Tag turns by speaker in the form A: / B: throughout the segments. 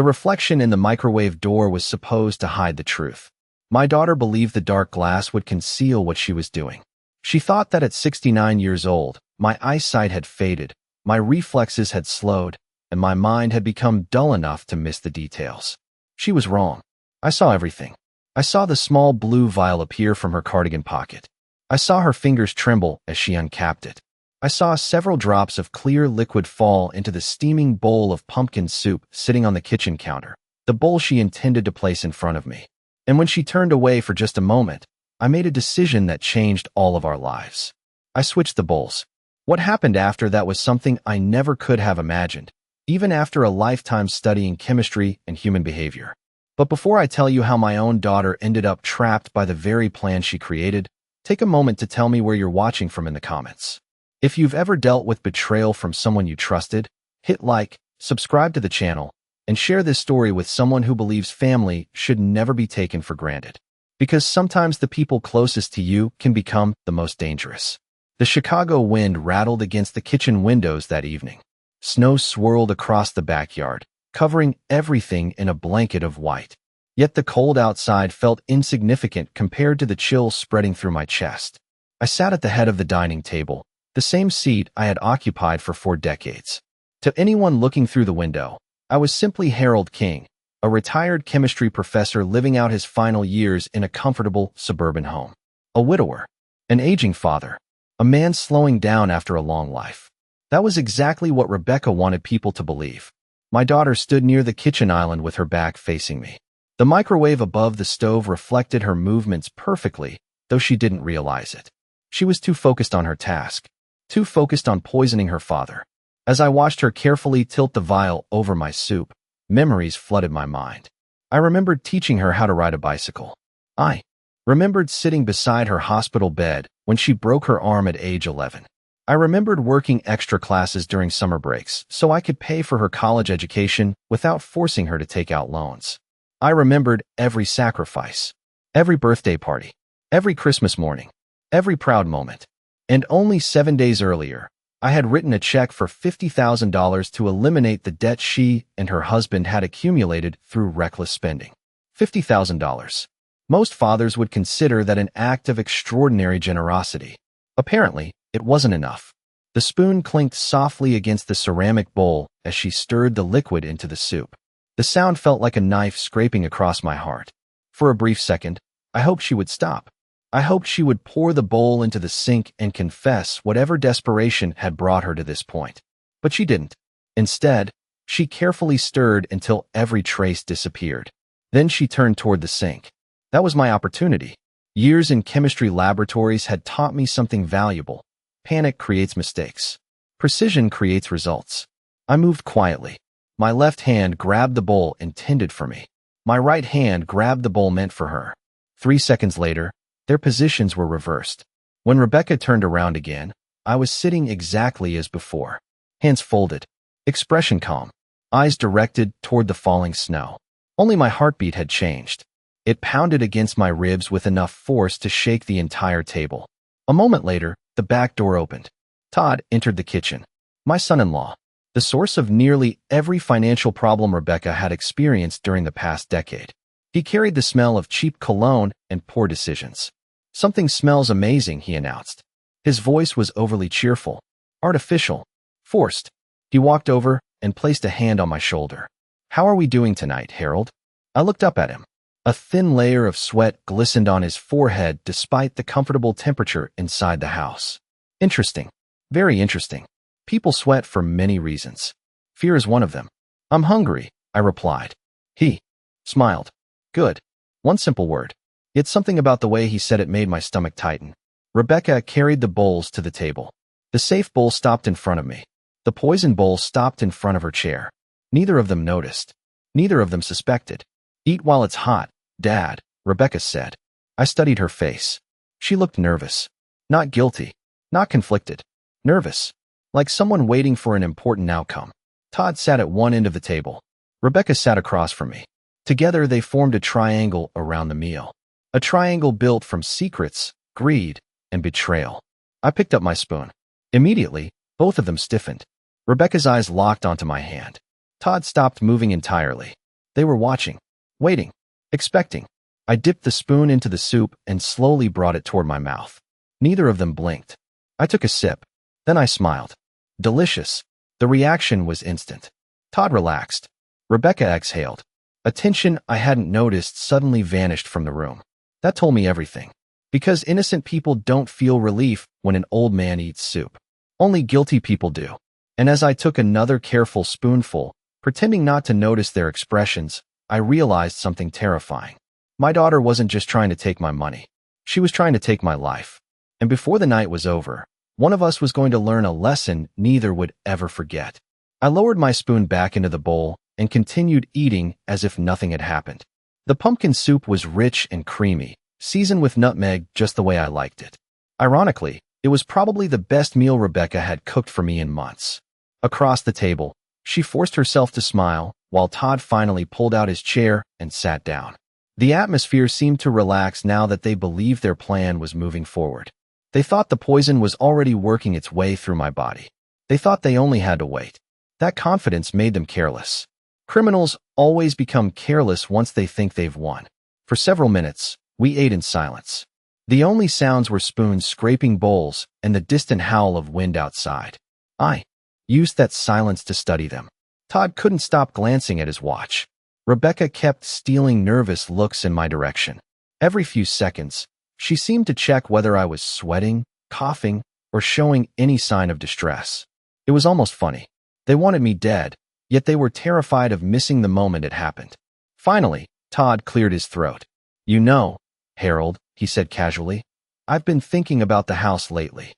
A: The reflection in the microwave door was supposed to hide the truth. My daughter believed the dark glass would conceal what she was doing. She thought that at 69 years old, my eyesight had faded, my reflexes had slowed, and my mind had become dull enough to miss the details. She was wrong. I saw everything. I saw the small blue vial appear from her cardigan pocket. I saw her fingers tremble as she uncapped it. I saw several drops of clear liquid fall into the steaming bowl of pumpkin soup sitting on the kitchen counter, the bowl she intended to place in front of me. And when she turned away for just a moment, I made a decision that changed all of our lives. I switched the bowls. What happened after that was something I never could have imagined, even after a lifetime studying chemistry and human behavior. But before I tell you how my own daughter ended up trapped by the very plan she created, take a moment to tell me where you're watching from in the comments. If you've ever dealt with betrayal from someone you trusted, hit like, subscribe to the channel, and share this story with someone who believes family should never be taken for granted. Because sometimes the people closest to you can become the most dangerous. The Chicago wind rattled against the kitchen windows that evening. Snow swirled across the backyard, covering everything in a blanket of white. Yet the cold outside felt insignificant compared to the chill spreading through my chest. I sat at the head of the dining table, the same seat I had occupied for 4 decades. To anyone looking through the window, I was simply Harold King, a retired chemistry professor living out his final years in a comfortable suburban home. A widower, an aging father, a man slowing down after a long life. That was exactly what Rebecca wanted people to believe. My daughter stood near the kitchen island with her back facing me. The microwave above the stove reflected her movements perfectly, though she didn't realize it. She was too focused on her task, too focused on poisoning her father. As I watched her carefully tilt the vial over my soup, memories flooded my mind. I remembered teaching her how to ride a bicycle. I remembered sitting beside her hospital bed when she broke her arm at age 11. I remembered working extra classes during summer breaks so I could pay for her college education without forcing her to take out loans. I remembered every sacrifice, every birthday party, every Christmas morning, every proud moment. And only 7 days earlier, I had written a check for $50,000 to eliminate the debt she and her husband had accumulated through reckless spending. $50,000. Most fathers would consider that an act of extraordinary generosity. Apparently, it wasn't enough. The spoon clinked softly against the ceramic bowl as she stirred the liquid into the soup. The sound felt like a knife scraping across my heart. For a brief second, I hoped she would stop. I hoped she would pour the bowl into the sink and confess whatever desperation had brought her to this point. But she didn't. Instead, she carefully stirred until every trace disappeared. Then she turned toward the sink. That was my opportunity. Years in chemistry laboratories had taught me something valuable. Panic creates mistakes. Precision creates results. I moved quietly. My left hand grabbed the bowl intended for me. My right hand grabbed the bowl meant for her. 3 seconds later, their positions were reversed. When Rebecca turned around again, I was sitting exactly as before. Hands folded, expression calm, eyes directed toward the falling snow. Only my heartbeat had changed. It pounded against my ribs with enough force to shake the entire table. A moment later, the back door opened. Todd entered the kitchen. My son-in-law, the source of nearly every financial problem Rebecca had experienced during the past decade. He carried the smell of cheap cologne and poor decisions. "Something smells amazing," he announced. His voice was overly cheerful, artificial, forced. He walked over and placed a hand on my shoulder. "How are we doing tonight, Harold?" I looked up at him. A thin layer of sweat glistened on his forehead despite the comfortable temperature inside the house. "Interesting. Very interesting. People sweat for many reasons. Fear is one of them." "I'm hungry," I replied. He smiled. "Good. One simple word." Yet something about the way he said it made my stomach tighten. Rebecca carried the bowls to the table. The safe bowl stopped in front of me. The poison bowl stopped in front of her chair. Neither of them noticed. Neither of them suspected. "Eat while it's hot, Dad," Rebecca said. I studied her face. She looked nervous. Not guilty. Not conflicted. Nervous. Like someone waiting for an important outcome. Todd sat at one end of the table. Rebecca sat across from me. Together they formed a triangle around the meal. A triangle built from secrets, greed, and betrayal. I picked up my spoon. Immediately, both of them stiffened. Rebecca's eyes locked onto my hand. Todd stopped moving entirely. They were watching, waiting, expecting. I dipped the spoon into the soup and slowly brought it toward my mouth. Neither of them blinked. I took a sip. Then I smiled. Delicious. The reaction was instant. Todd relaxed. Rebecca exhaled. A tension I hadn't noticed suddenly vanished from the room. That told me everything. Because innocent people don't feel relief when an old man eats soup. Only guilty people do. And as I took another careful spoonful, pretending not to notice their expressions, I realized something terrifying. My daughter wasn't just trying to take my money. She was trying to take my life. And before the night was over, one of us was going to learn a lesson neither would ever forget. I lowered my spoon back into the bowl and continued eating as if nothing had happened. The pumpkin soup was rich and creamy, seasoned with nutmeg just the way I liked it. Ironically, it was probably the best meal Rebecca had cooked for me in months. Across the table, she forced herself to smile while Todd finally pulled out his chair and sat down. The atmosphere seemed to relax now that they believed their plan was moving forward. They thought the poison was already working its way through my body. They thought they only had to wait. That confidence made them careless. Criminals always become careless once they think they've won. For several minutes, we ate in silence. The only sounds were spoons scraping bowls and the distant howl of wind outside. I used that silence to study them. Todd couldn't stop glancing at his watch. Rebecca kept stealing nervous looks in my direction. Every few seconds, she seemed to check whether I was sweating, coughing, or showing any sign of distress. It was almost funny. They wanted me dead, yet they were terrified of missing the moment it happened. Finally, Todd cleared his throat. "You know, Harold," he said casually, "I've been thinking about the house lately."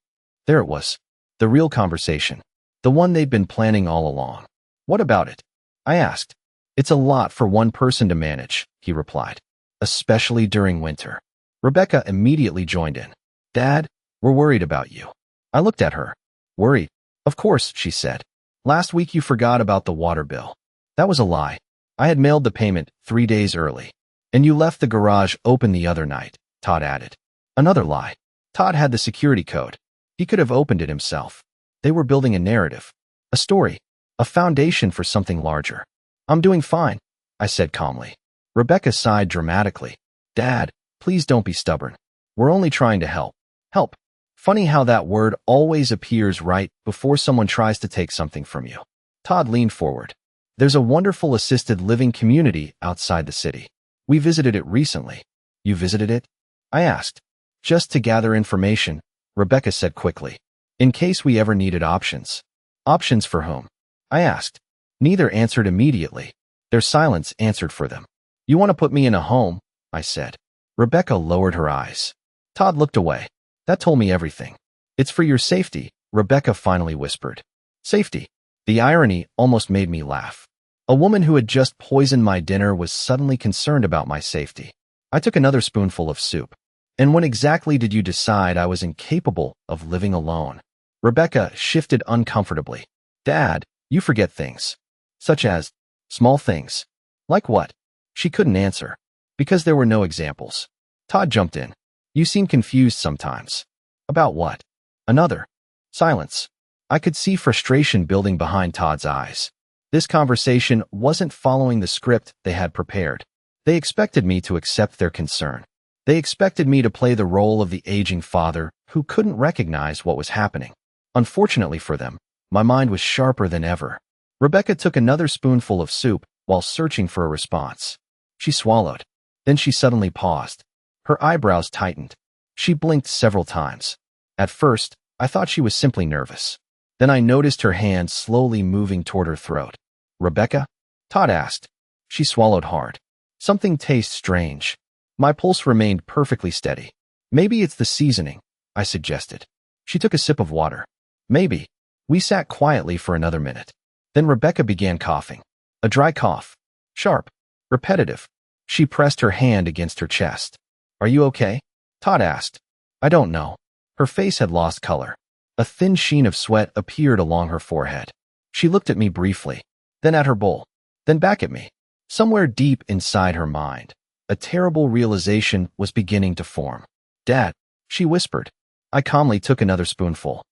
A: There it was. The real conversation. The one they'd been planning all along. "What about it?" I asked. "It's a lot for one person to manage," he replied, "especially during winter." Rebecca immediately joined in. "Dad, we're worried about you." I looked at her. "Worried? Of course," she said. "Last week you forgot about the water bill." That was a lie. I had mailed the payment 3 days early. "And you left the garage open the other night," Todd added. Another lie. Todd had the security code. He could have opened it himself. They were building a narrative, a story, a foundation for something larger. "I'm doing fine," I said calmly. Rebecca sighed dramatically. "Dad, please don't be stubborn. We're only trying to help." Help. Funny how that word always appears right before someone tries to take something from you. Todd leaned forward. "There's a wonderful assisted living community outside the city. We visited it recently." "You visited it?" I asked. "Just to gather information," Rebecca said quickly. "In case we ever needed options." "Options for whom?" I asked. Neither answered immediately. Their silence answered for them. "You want to put me in a home?" I said. Rebecca lowered her eyes. Todd looked away. That told me everything. "It's for your safety," Rebecca finally whispered. Safety. The irony almost made me laugh. A woman who had just poisoned my dinner was suddenly concerned about my safety. I took another spoonful of soup. "And when exactly did you decide I was incapable of living alone?" Rebecca shifted uncomfortably. "Dad, you forget things. Such as small things." "Like what?" She couldn't answer. Because there were no examples. Todd jumped in. "You seem confused sometimes." "About what?" Another silence. I could see frustration building behind Todd's eyes. This conversation wasn't following the script they had prepared. They expected me to accept their concern. They expected me to play the role of the aging father who couldn't recognize what was happening. Unfortunately for them, my mind was sharper than ever. Rebecca took another spoonful of soup while searching for a response. She swallowed. Then she suddenly paused. Her eyebrows tightened. She blinked several times. At first, I thought she was simply nervous. Then I noticed her hand slowly moving toward her throat. "Rebecca?" Todd asked. She swallowed hard. "Something tastes strange." My pulse remained perfectly steady. "Maybe it's the seasoning," I suggested. She took a sip of water. "Maybe." We sat quietly for another minute. Then Rebecca began coughing. A dry cough. Sharp. Repetitive. She pressed her hand against her chest. "Are you okay?" Todd asked. "I don't know." Her face had lost color. A thin sheen of sweat appeared along her forehead. She looked at me briefly, then at her bowl, then back at me. Somewhere deep inside her mind, a terrible realization was beginning to form. "Dad," she whispered. I calmly took another spoonful.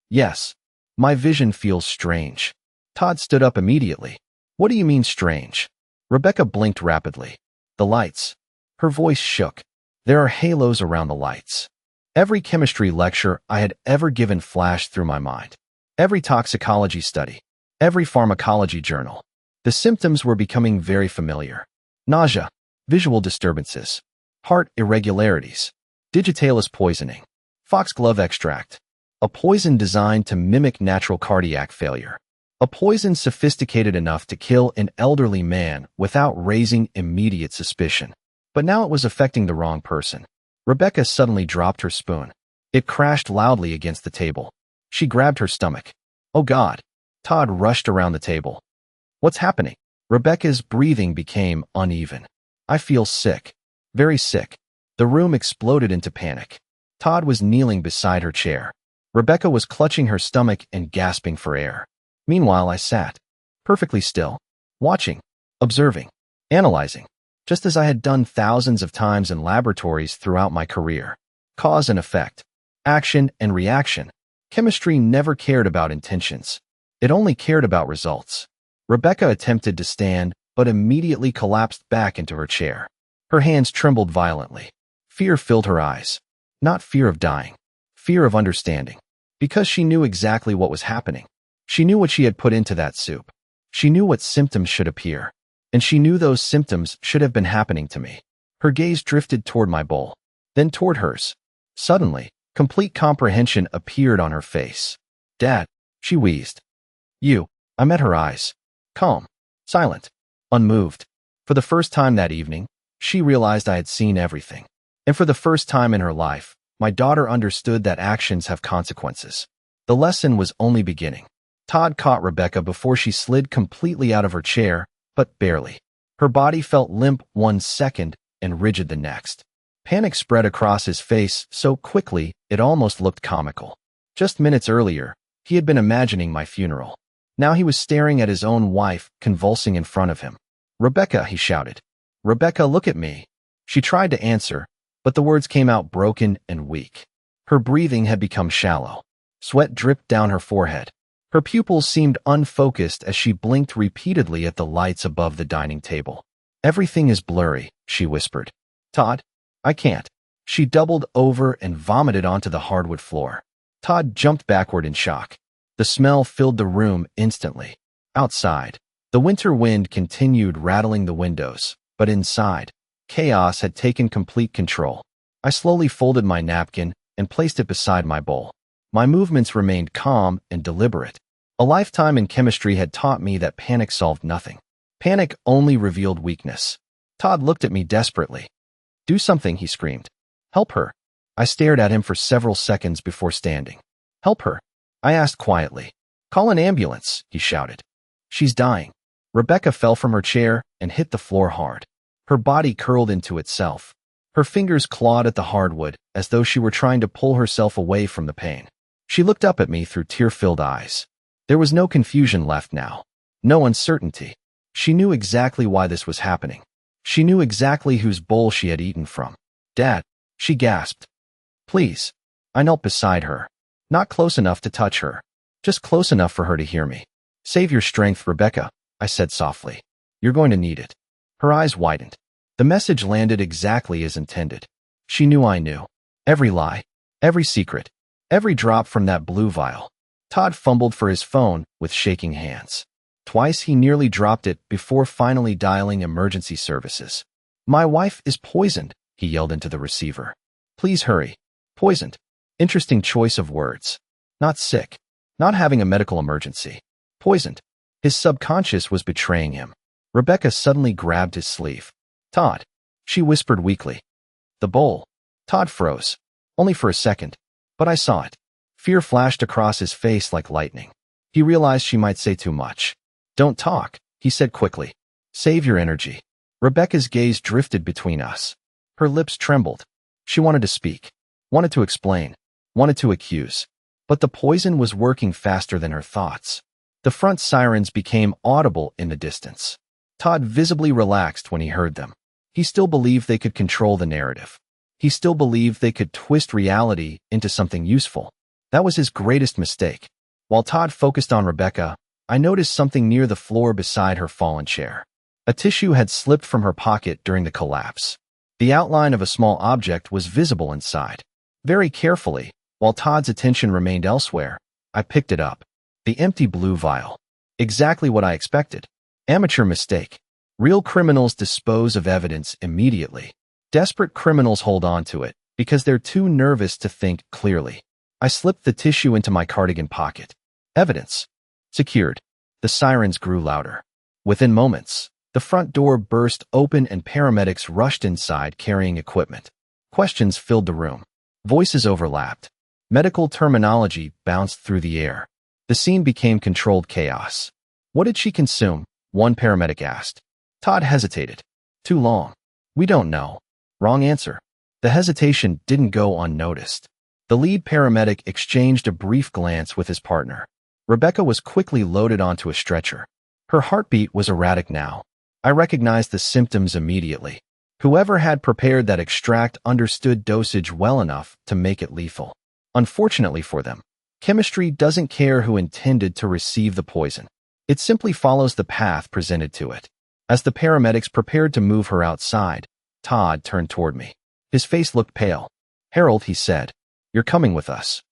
A: "Yes. My vision feels strange." Todd stood up immediately. "What do you mean strange?" Rebecca blinked rapidly. The lights. Her voice shook. There are halos around the lights. Every chemistry lecture I had ever given flashed through my mind. Every toxicology study. Every pharmacology journal. The symptoms were becoming very familiar. Nausea. Visual disturbances. Heart irregularities. Digitalis poisoning. Foxglove extract. A poison designed to mimic natural cardiac failure. A poison sophisticated enough to kill an elderly man without raising immediate suspicion. But now it was affecting the wrong person. Rebecca suddenly dropped her spoon. It crashed loudly against the table. She grabbed her stomach. Oh God. Todd rushed around the table. What's happening? Rebecca's breathing became uneven. I feel sick. Very sick. The room exploded into panic. Todd was kneeling beside her chair. Rebecca was clutching her stomach and gasping for air. Meanwhile, I sat, perfectly still, watching, observing, analyzing, just as I had done thousands of times in laboratories throughout my career. Cause and effect, action and reaction. Chemistry never cared about intentions. It only cared about results. Rebecca attempted to stand, but immediately collapsed back into her chair. Her hands trembled violently. Fear filled her eyes. Not fear of dying. Fear of understanding. Because she knew exactly what was happening. She knew what she had put into that soup. She knew what symptoms should appear. And she knew those symptoms should have been happening to me. Her gaze drifted toward my bowl, then toward hers. Suddenly, complete comprehension appeared on her face. Dad, she wheezed. I met her eyes. Calm, silent, unmoved. For the first time that evening, she realized I had seen everything. And for the first time in her life, my daughter understood that actions have consequences. The lesson was only beginning. Todd caught Rebecca before she slid completely out of her chair, but barely. Her body felt limp one second and rigid the next. Panic spread across his face so quickly it almost looked comical. Just minutes earlier, he had been imagining my funeral. Now he was staring at his own wife, convulsing in front of him. Rebecca, he shouted. Rebecca, look at me. She tried to answer, but the words came out broken and weak. Her breathing had become shallow. Sweat dripped down her forehead. Her pupils seemed unfocused as she blinked repeatedly at the lights above the dining table. Everything is blurry, she whispered. Todd, I can't. She doubled over and vomited onto the hardwood floor. Todd jumped backward in shock. The smell filled the room instantly. Outside, the winter wind continued rattling the windows, but inside, chaos had taken complete control. I slowly folded my napkin and placed it beside my bowl. My movements remained calm and deliberate. A lifetime in chemistry had taught me that panic solved nothing. Panic only revealed weakness. Todd looked at me desperately. Do something, he screamed. Help her. I stared at him for several seconds before standing. Help her, I asked quietly. Call an ambulance, he shouted. She's dying. Rebecca fell from her chair and hit the floor hard. Her body curled into itself. Her fingers clawed at the hardwood as though she were trying to pull herself away from the pain. She looked up at me through tear-filled eyes. There was no confusion left now. No uncertainty. She knew exactly why this was happening. She knew exactly whose bowl she had eaten from. Dad, she gasped. Please. I knelt beside her. Not close enough to touch her. Just close enough for her to hear me. Save your strength, Rebecca, I said softly. You're going to need it. Her eyes widened. The message landed exactly as intended. She knew I knew. Every lie. Every secret. Every drop from that blue vial. Todd fumbled for his phone with shaking hands. Twice he nearly dropped it before finally dialing emergency services. My wife is poisoned, he yelled into the receiver. Please hurry. Poisoned. Interesting choice of words. Not sick. Not having a medical emergency. Poisoned. His subconscious was betraying him. Rebecca suddenly grabbed his sleeve. Todd. She whispered weakly. The bowl. Todd froze. Only for a second. But I saw it. Fear flashed across his face like lightning. He realized she might say too much. Don't talk, he said quickly. Save your energy. Rebecca's gaze drifted between us. Her lips trembled. She wanted to speak. Wanted to explain. Wanted to accuse. But the poison was working faster than her thoughts. The front sirens became audible in the distance. Todd visibly relaxed when he heard them. He still believed they could control the narrative. He still believed they could twist reality into something useful. That was his greatest mistake. While Todd focused on Rebecca, I noticed something near the floor beside her fallen chair. A tissue had slipped from her pocket during the collapse. The outline of a small object was visible inside. Very carefully, while Todd's attention remained elsewhere, I picked it up. The empty blue vial. Exactly what I expected. Amateur mistake. Real criminals dispose of evidence immediately. Desperate criminals hold on to it because they're too nervous to think clearly. I slipped the tissue into my cardigan pocket. Evidence. Secured. The sirens grew louder. Within moments, the front door burst open and paramedics rushed inside carrying equipment. Questions filled the room. Voices overlapped. Medical terminology bounced through the air. The scene became controlled chaos. What did she consume? One paramedic asked. Todd hesitated. Too long. We don't know. Wrong answer. The hesitation didn't go unnoticed. The lead paramedic exchanged a brief glance with his partner. Rebecca was quickly loaded onto a stretcher. Her heartbeat was erratic now. I recognized the symptoms immediately. Whoever had prepared that extract understood dosage well enough to make it lethal. Unfortunately for them, chemistry doesn't care who intended to receive the poison. It simply follows the path presented to it. As the paramedics prepared to move her outside, Todd turned toward me. His face looked pale. Harold, he said, you're coming with us.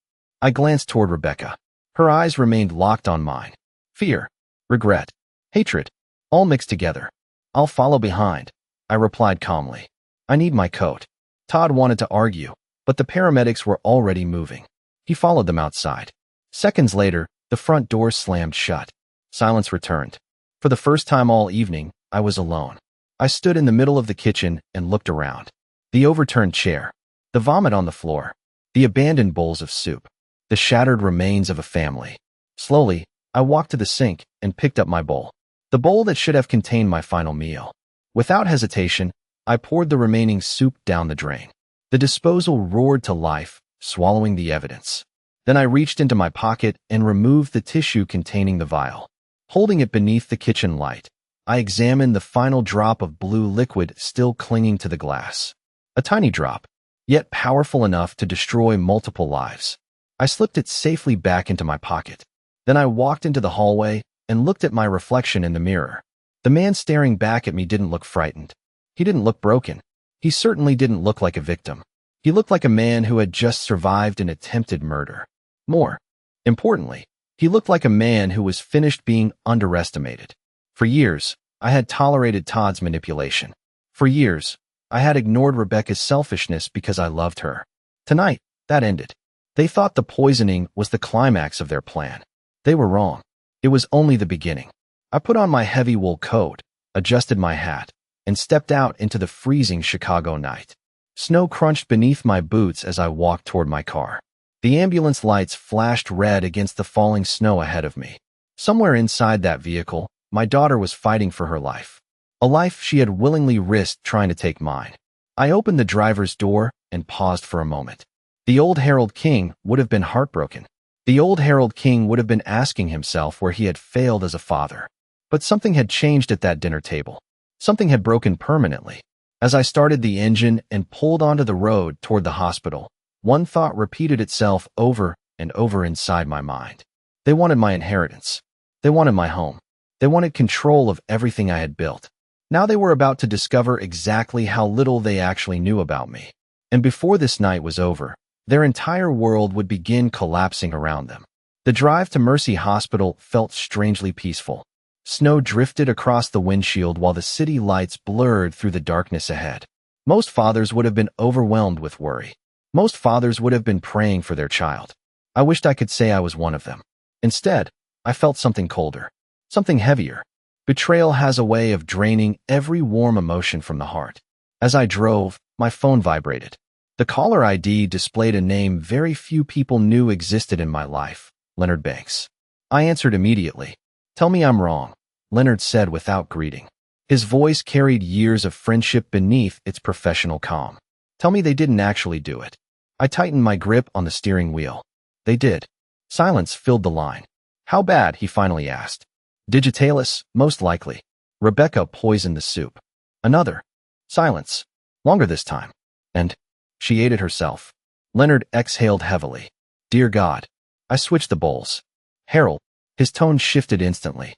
A: I glanced toward Rebecca. Her eyes remained locked on mine. Fear, regret, hatred, all mixed together. I'll follow behind, I replied calmly. I need my coat. Todd wanted to argue, but the paramedics were already moving. He followed them outside. Seconds later, the front door slammed shut. Silence returned. For the first time all evening, I was alone. I stood in the middle of the kitchen and looked around. The overturned chair, the vomit on the floor, the abandoned bowls of soup, the shattered remains of a family. Slowly, I walked to the sink and picked up my bowl. The bowl that should have contained my final meal. Without hesitation, I poured the remaining soup down the drain. The disposal roared to life, swallowing the evidence. Then I reached into my pocket and removed the tissue containing the vial. Holding it beneath the kitchen light, I examined the final drop of blue liquid still clinging to the glass. A tiny drop, yet powerful enough to destroy multiple lives. I slipped it safely back into my pocket. Then I walked into the hallway and looked at my reflection in the mirror. The man staring back at me didn't look frightened. He didn't look broken. He certainly didn't look like a victim. He looked like a man who had just survived an attempted murder. More importantly, he looked like a man who was finished being underestimated. For years, I had tolerated Todd's manipulation. For years, I had ignored Rebecca's selfishness because I loved her. Tonight, that ended. They thought the poisoning was the climax of their plan. They were wrong. It was only the beginning. I put on my heavy wool coat, adjusted my hat, and stepped out into the freezing Chicago night. Snow crunched beneath my boots as I walked toward my car. The ambulance lights flashed red against the falling snow ahead of me. Somewhere inside that vehicle, my daughter was fighting for her life. A life she had willingly risked trying to take mine. I opened the driver's door and paused for a moment. The old Harold King would have been heartbroken. The old Harold King would have been asking himself where he had failed as a father. But something had changed at that dinner table. Something had broken permanently. As I started the engine and pulled onto the road toward the hospital, one thought repeated itself over and over inside my mind. They wanted my inheritance. They wanted my home. They wanted control of everything I had built. Now they were about to discover exactly how little they actually knew about me. And before this night was over, their entire world would begin collapsing around them. The drive to Mercy Hospital felt strangely peaceful. Snow drifted across the windshield while the city lights blurred through the darkness ahead. Most fathers would have been overwhelmed with worry. Most fathers would have been praying for their child. I wished I could say I was one of them. Instead, I felt something colder, something heavier. Betrayal has a way of draining every warm emotion from the heart. As I drove, my phone vibrated. The caller ID displayed a name very few people knew existed in my life, Leonard Banks. I answered immediately. Tell me I'm wrong, Leonard said without greeting. His voice carried years of friendship beneath its professional calm. Tell me they didn't actually do it. I tightened my grip on the steering wheel. They did. Silence filled the line. How bad? He finally asked. Digitalis, most likely. Rebecca poisoned the soup. Another. Silence. Longer this time. And she ate it herself. Leonard exhaled heavily. Dear God. I switched the bowls. Harold. His tone shifted instantly.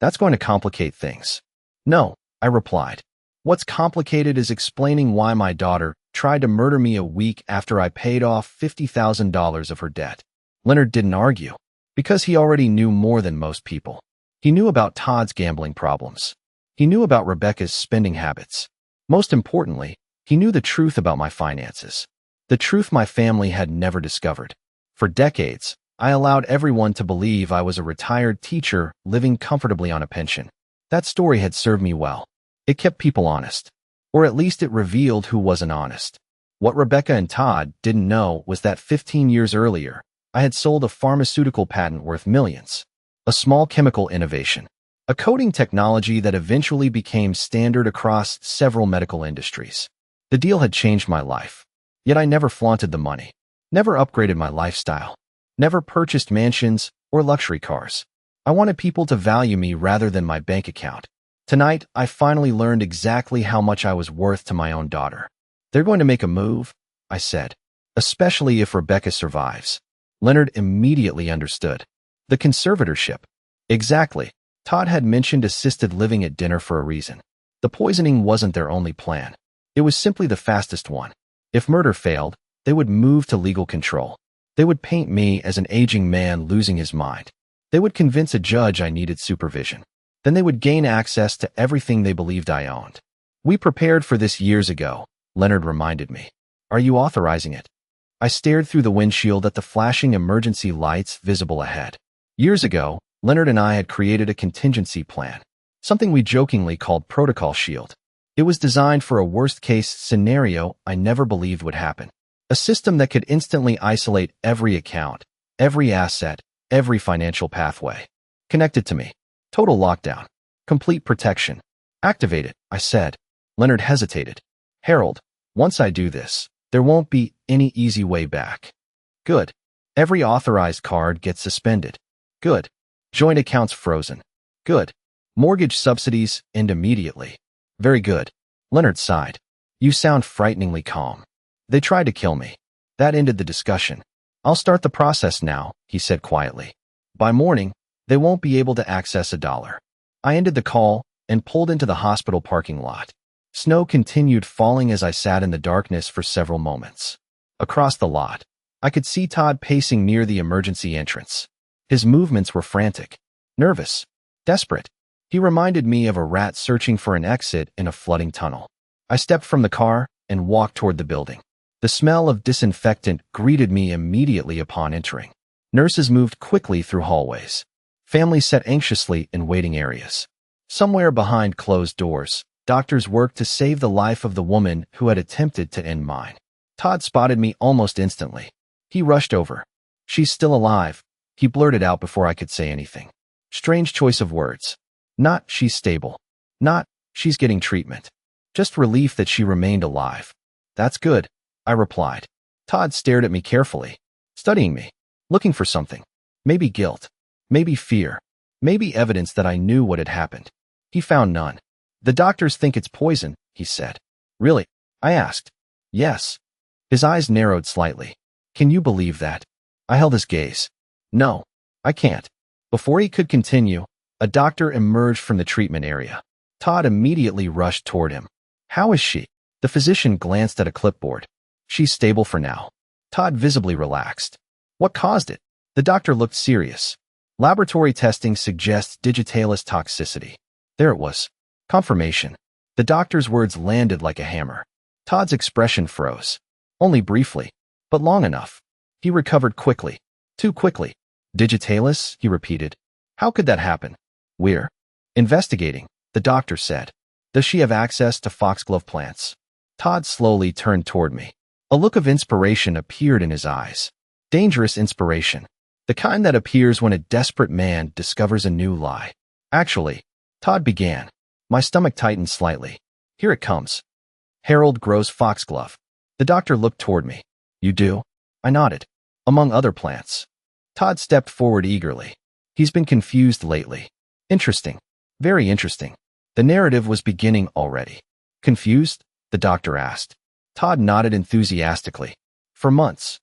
A: That's going to complicate things. No, I replied. What's complicated is explaining why my daughter tried to murder me a week after I paid off $50,000 of her debt. Leonard didn't argue, because he already knew more than most people. He knew about Todd's gambling problems. He knew about Rebecca's spending habits. Most importantly, he knew the truth about my finances. The truth my family had never discovered. For decades, I allowed everyone to believe I was a retired teacher living comfortably on a pension. That story had served me well. It kept people honest. Or at least it revealed who wasn't honest. What Rebecca and Todd didn't know was that 15 years earlier, I had sold a pharmaceutical patent worth millions. A small chemical innovation. A coding technology that eventually became standard across several medical industries. The deal had changed my life. Yet I never flaunted the money. Never upgraded my lifestyle. Never purchased mansions or luxury cars. I wanted people to value me rather than my bank account. Tonight, I finally learned exactly how much I was worth to my own daughter. They're going to make a move, I said. Especially if Rebecca survives. Leonard immediately understood. The conservatorship. Exactly. Todd had mentioned assisted living at dinner for a reason. The poisoning wasn't their only plan. It was simply the fastest one. If murder failed, they would move to legal control. They would paint me as an aging man losing his mind. They would convince a judge I needed supervision. Then they would gain access to everything they believed I owned. We prepared for this years ago, Leonard reminded me. Are you authorizing it? I stared through the windshield at the flashing emergency lights visible ahead. Years ago, Leonard and I had created a contingency plan, something we jokingly called Protocol Shield. It was designed for a worst-case scenario I never believed would happen. A system that could instantly isolate every account, every asset, every financial pathway. Connected to me. Total lockdown. Complete protection. Activate it, I said. Leonard hesitated. Harold, once I do this, there won't be any easy way back. Good. Every authorized card gets suspended. Good. Joint accounts frozen. Good. Mortgage subsidies end immediately. Very good. Leonard sighed. You sound frighteningly calm. They tried to kill me. That ended the discussion. I'll start the process now, he said quietly. By morning, they won't be able to access $1. I ended the call and pulled into the hospital parking lot. Snow continued falling as I sat in the darkness for several moments. Across the lot, I could see Todd pacing near the emergency entrance. His movements were frantic, nervous, desperate. He reminded me of a rat searching for an exit in a flooding tunnel. I stepped from the car and walked toward the building. The smell of disinfectant greeted me immediately upon entering. Nurses moved quickly through hallways. Families sat anxiously in waiting areas. Somewhere behind closed doors, doctors worked to save the life of the woman who had attempted to end mine. Todd spotted me almost instantly. He rushed over. She's still alive, he blurted out before I could say anything. Strange choice of words. Not, she's stable. Not, she's getting treatment. Just relief that she remained alive. That's good, I replied. Todd stared at me carefully, studying me, looking for something. Maybe guilt. Maybe fear. Maybe evidence that I knew what had happened. He found none. The doctors think it's poison, he said. Really? I asked. Yes. His eyes narrowed slightly. Can you believe that? I held his gaze. No, I can't. Before he could continue, a doctor emerged from the treatment area. Todd immediately rushed toward him. How is she? The physician glanced at a clipboard. She's stable for now. Todd visibly relaxed. What caused it? The doctor looked serious. Laboratory testing suggests digitalis toxicity. There it was. Confirmation. The doctor's words landed like a hammer. Todd's expression froze. Only briefly, but long enough. He recovered quickly. Too quickly. Digitalis, he repeated. How could that happen? We're investigating, the doctor said. Does she have access to foxglove plants? Todd slowly turned toward me. A look of inspiration appeared in his eyes. Dangerous inspiration. The kind that appears when a desperate man discovers a new lie. Actually, Todd began. My stomach tightened slightly. Here it comes. Harold grows foxglove. The doctor looked toward me. You do? I nodded. Among other plants. Todd stepped forward eagerly. He's been confused lately. Interesting. Very interesting. The narrative was beginning already. Confused? The doctor asked. Todd nodded enthusiastically. For months.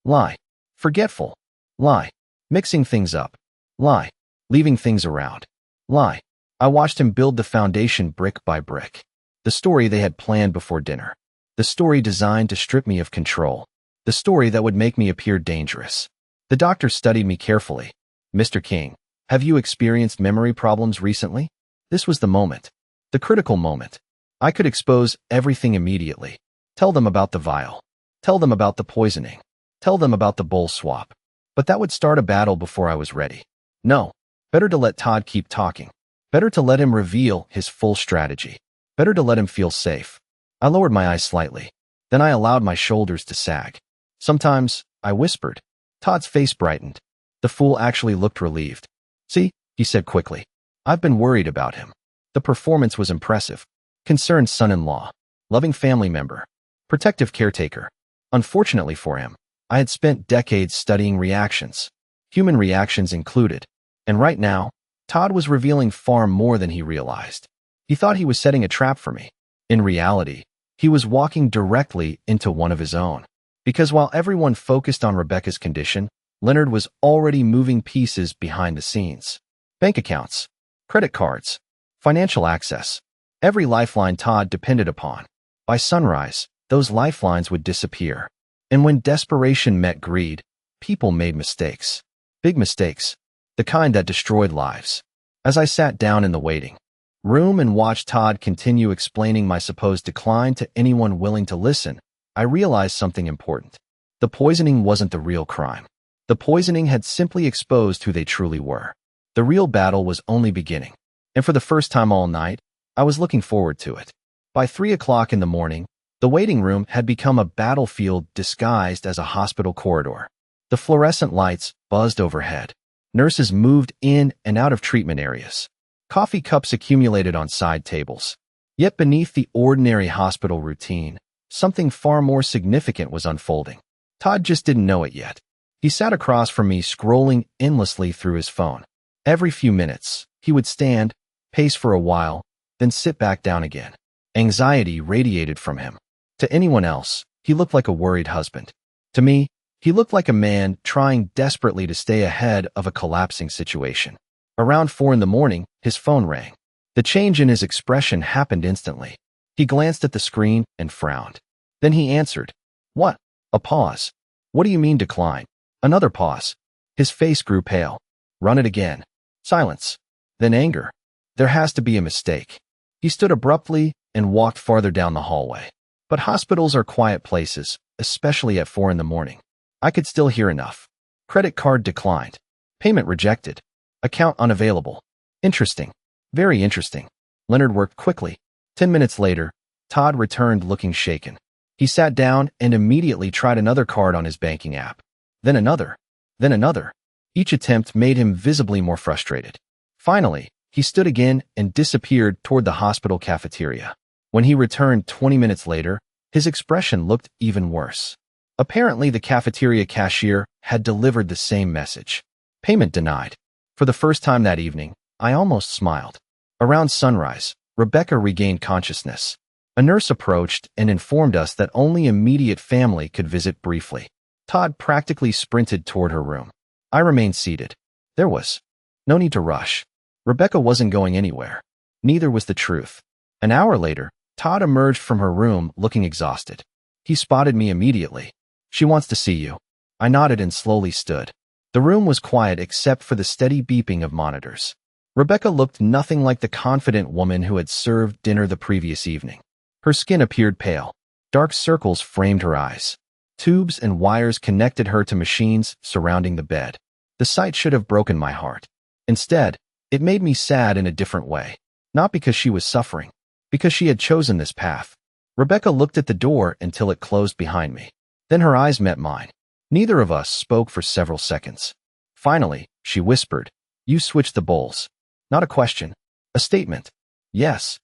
A: Lie. Forgetful. Lie. Mixing things up. Lie. Leaving things around. Lie. I watched him build the foundation brick by brick. The story they had planned before dinner. The story designed to strip me of control. The story that would make me appear dangerous. The doctor studied me carefully. "Mr. King, have you experienced memory problems recently?" This was the moment. The critical moment. I could expose everything immediately. Tell them about the vial. Tell them about the poisoning. Tell them about the bowl swap. But that would start a battle before I was ready. No. Better to let Todd keep talking. Better to let him reveal his full strategy. Better to let him feel safe. I lowered my eyes slightly. Then I allowed my shoulders to sag. "Sometimes," I whispered. Todd's face brightened. The fool actually looked relieved. "See," he said quickly. "I've been worried about him." The performance was impressive. Concerned son-in-law. Loving family member. Protective caretaker. Unfortunately for him, I had spent decades studying reactions. Human reactions included. And right now, Todd was revealing far more than he realized. He thought he was setting a trap for me. In reality, he was walking directly into one of his own. Because while everyone focused on Rebecca's condition, Leonard was already moving pieces behind the scenes. Bank accounts, credit cards, financial access, every lifeline Todd depended upon. By sunrise, those lifelines would disappear. And when desperation met greed, people made mistakes. Big mistakes. The kind that destroyed lives. As I sat down in the waiting room and watched Todd continue explaining my supposed decline to anyone willing to listen, I realized something important. The poisoning wasn't the real crime. The poisoning had simply exposed who they truly were. The real battle was only beginning. And for the first time all night, I was looking forward to it. By 3 o'clock in the morning, the waiting room had become a battlefield disguised as a hospital corridor. The fluorescent lights buzzed overhead. Nurses moved in and out of treatment areas. Coffee cups accumulated on side tables. Yet beneath the ordinary hospital routine, something far more significant was unfolding. Todd just didn't know it yet. He sat across from me, scrolling endlessly through his phone. Every few minutes, he would stand, pace for a while, then sit back down again. Anxiety radiated from him. To anyone else, he looked like a worried husband. To me, he looked like a man trying desperately to stay ahead of a collapsing situation. Around 4 in the morning, his phone rang. The change in his expression happened instantly. He glanced at the screen and frowned. Then he answered. "What?" A pause. "What do you mean decline?" Another pause. His face grew pale. "Run it again." Silence. Then anger. "There has to be a mistake." He stood abruptly and walked farther down the hallway. But hospitals are quiet places, especially at 4 in the morning. I could still hear enough. Credit card declined. Payment rejected. Account unavailable. Interesting. Very interesting. Leonard worked quickly. 10 minutes later, Todd returned looking shaken. He sat down and immediately tried another card on his banking app. Then another. Then another. Each attempt made him visibly more frustrated. Finally, he stood again and disappeared toward the hospital cafeteria. When he returned 20 minutes later, his expression looked even worse. Apparently, the cafeteria cashier had delivered the same message. Payment denied. For the first time that evening, I almost smiled. Around sunrise, Rebecca regained consciousness. A nurse approached and informed us that only immediate family could visit briefly. Todd practically sprinted toward her room. I remained seated. There was no need to rush. Rebecca wasn't going anywhere. Neither was the truth. An hour later, Todd emerged from her room looking exhausted. He spotted me immediately. "She wants to see you." I nodded and slowly stood. The room was quiet except for the steady beeping of monitors. Rebecca looked nothing like the confident woman who had served dinner the previous evening. Her skin appeared pale. Dark circles framed her eyes. Tubes and wires connected her to machines surrounding the bed. The sight should have broken my heart. Instead, it made me sad in a different way. Not because she was suffering, because she had chosen this path. Rebecca looked at the door until it closed behind me. Then her eyes met mine. Neither of us spoke for several seconds. Finally, she whispered, "You switched the bowls." Not a question, a statement. Yes.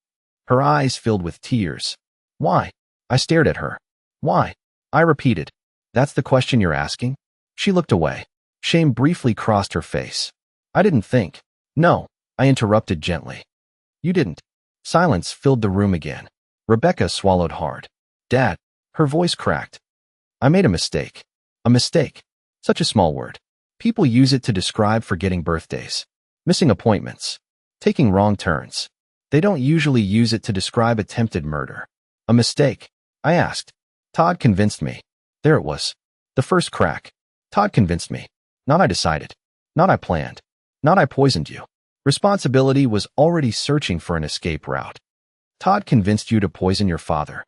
A: Her eyes filled with tears. "Why?" I stared at her. "Why?" I repeated. "That's the question you're asking?" She looked away. Shame briefly crossed her face. "I didn't think." "No," I interrupted gently. "You didn't." Silence filled the room again. Rebecca swallowed hard. "Dad," her voice cracked. "I made a mistake." A mistake. Such a small word. People use it to describe forgetting birthdays, missing appointments, Taking wrong turns. They don't usually use it to describe attempted murder. A mistake? I asked. Todd convinced me. There it was. The first crack. Todd convinced me. Not I decided. Not I planned. Not I poisoned you. Responsibility was already searching for an escape route. Todd convinced you to poison your father.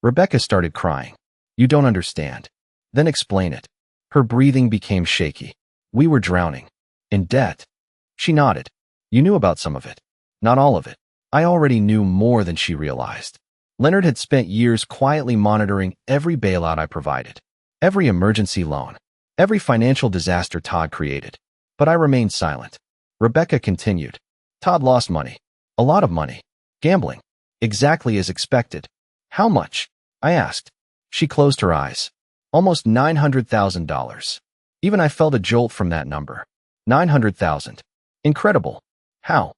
A: Rebecca started crying. You don't understand. Then explain it. Her breathing became shaky. We were drowning. In debt. She nodded. You knew about some of it. Not all of it. I already knew more than she realized. Leonard had spent years quietly monitoring every bailout I provided, every emergency loan, every financial disaster Todd created. But I remained silent. Rebecca continued. Todd lost money. A lot of money. Gambling. Exactly as expected. How much? I asked. She closed her eyes. Almost $900,000. Even I felt a jolt from that number. 900,000. Incredible. How?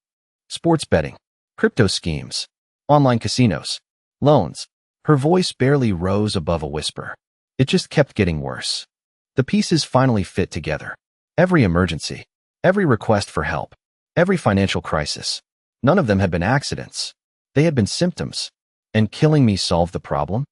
A: Sports betting. Crypto schemes. Online casinos. Loans. Her voice barely rose above a whisper. It just kept getting worse. The pieces finally fit together. Every emergency. Every request for help. Every financial crisis. None of them had been accidents. They had been symptoms. And killing me solved the problem?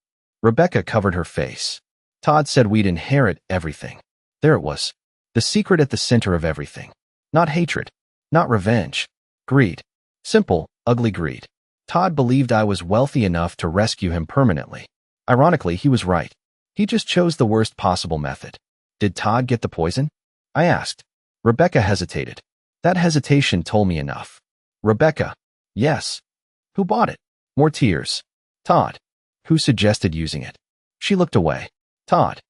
A: Rebecca covered her face. Todd said we'd inherit everything. There it was. The secret at the center of everything. Not hatred. Not revenge. Greed. Simple, ugly greed. Todd believed I was wealthy enough to rescue him permanently. Ironically, he was right. He just chose the worst possible method. Did Todd get the poison? I asked. Rebecca hesitated. That hesitation told me enough. Rebecca. Yes. Who bought it? More tears. Todd. Who suggested using it? She looked away. Todd.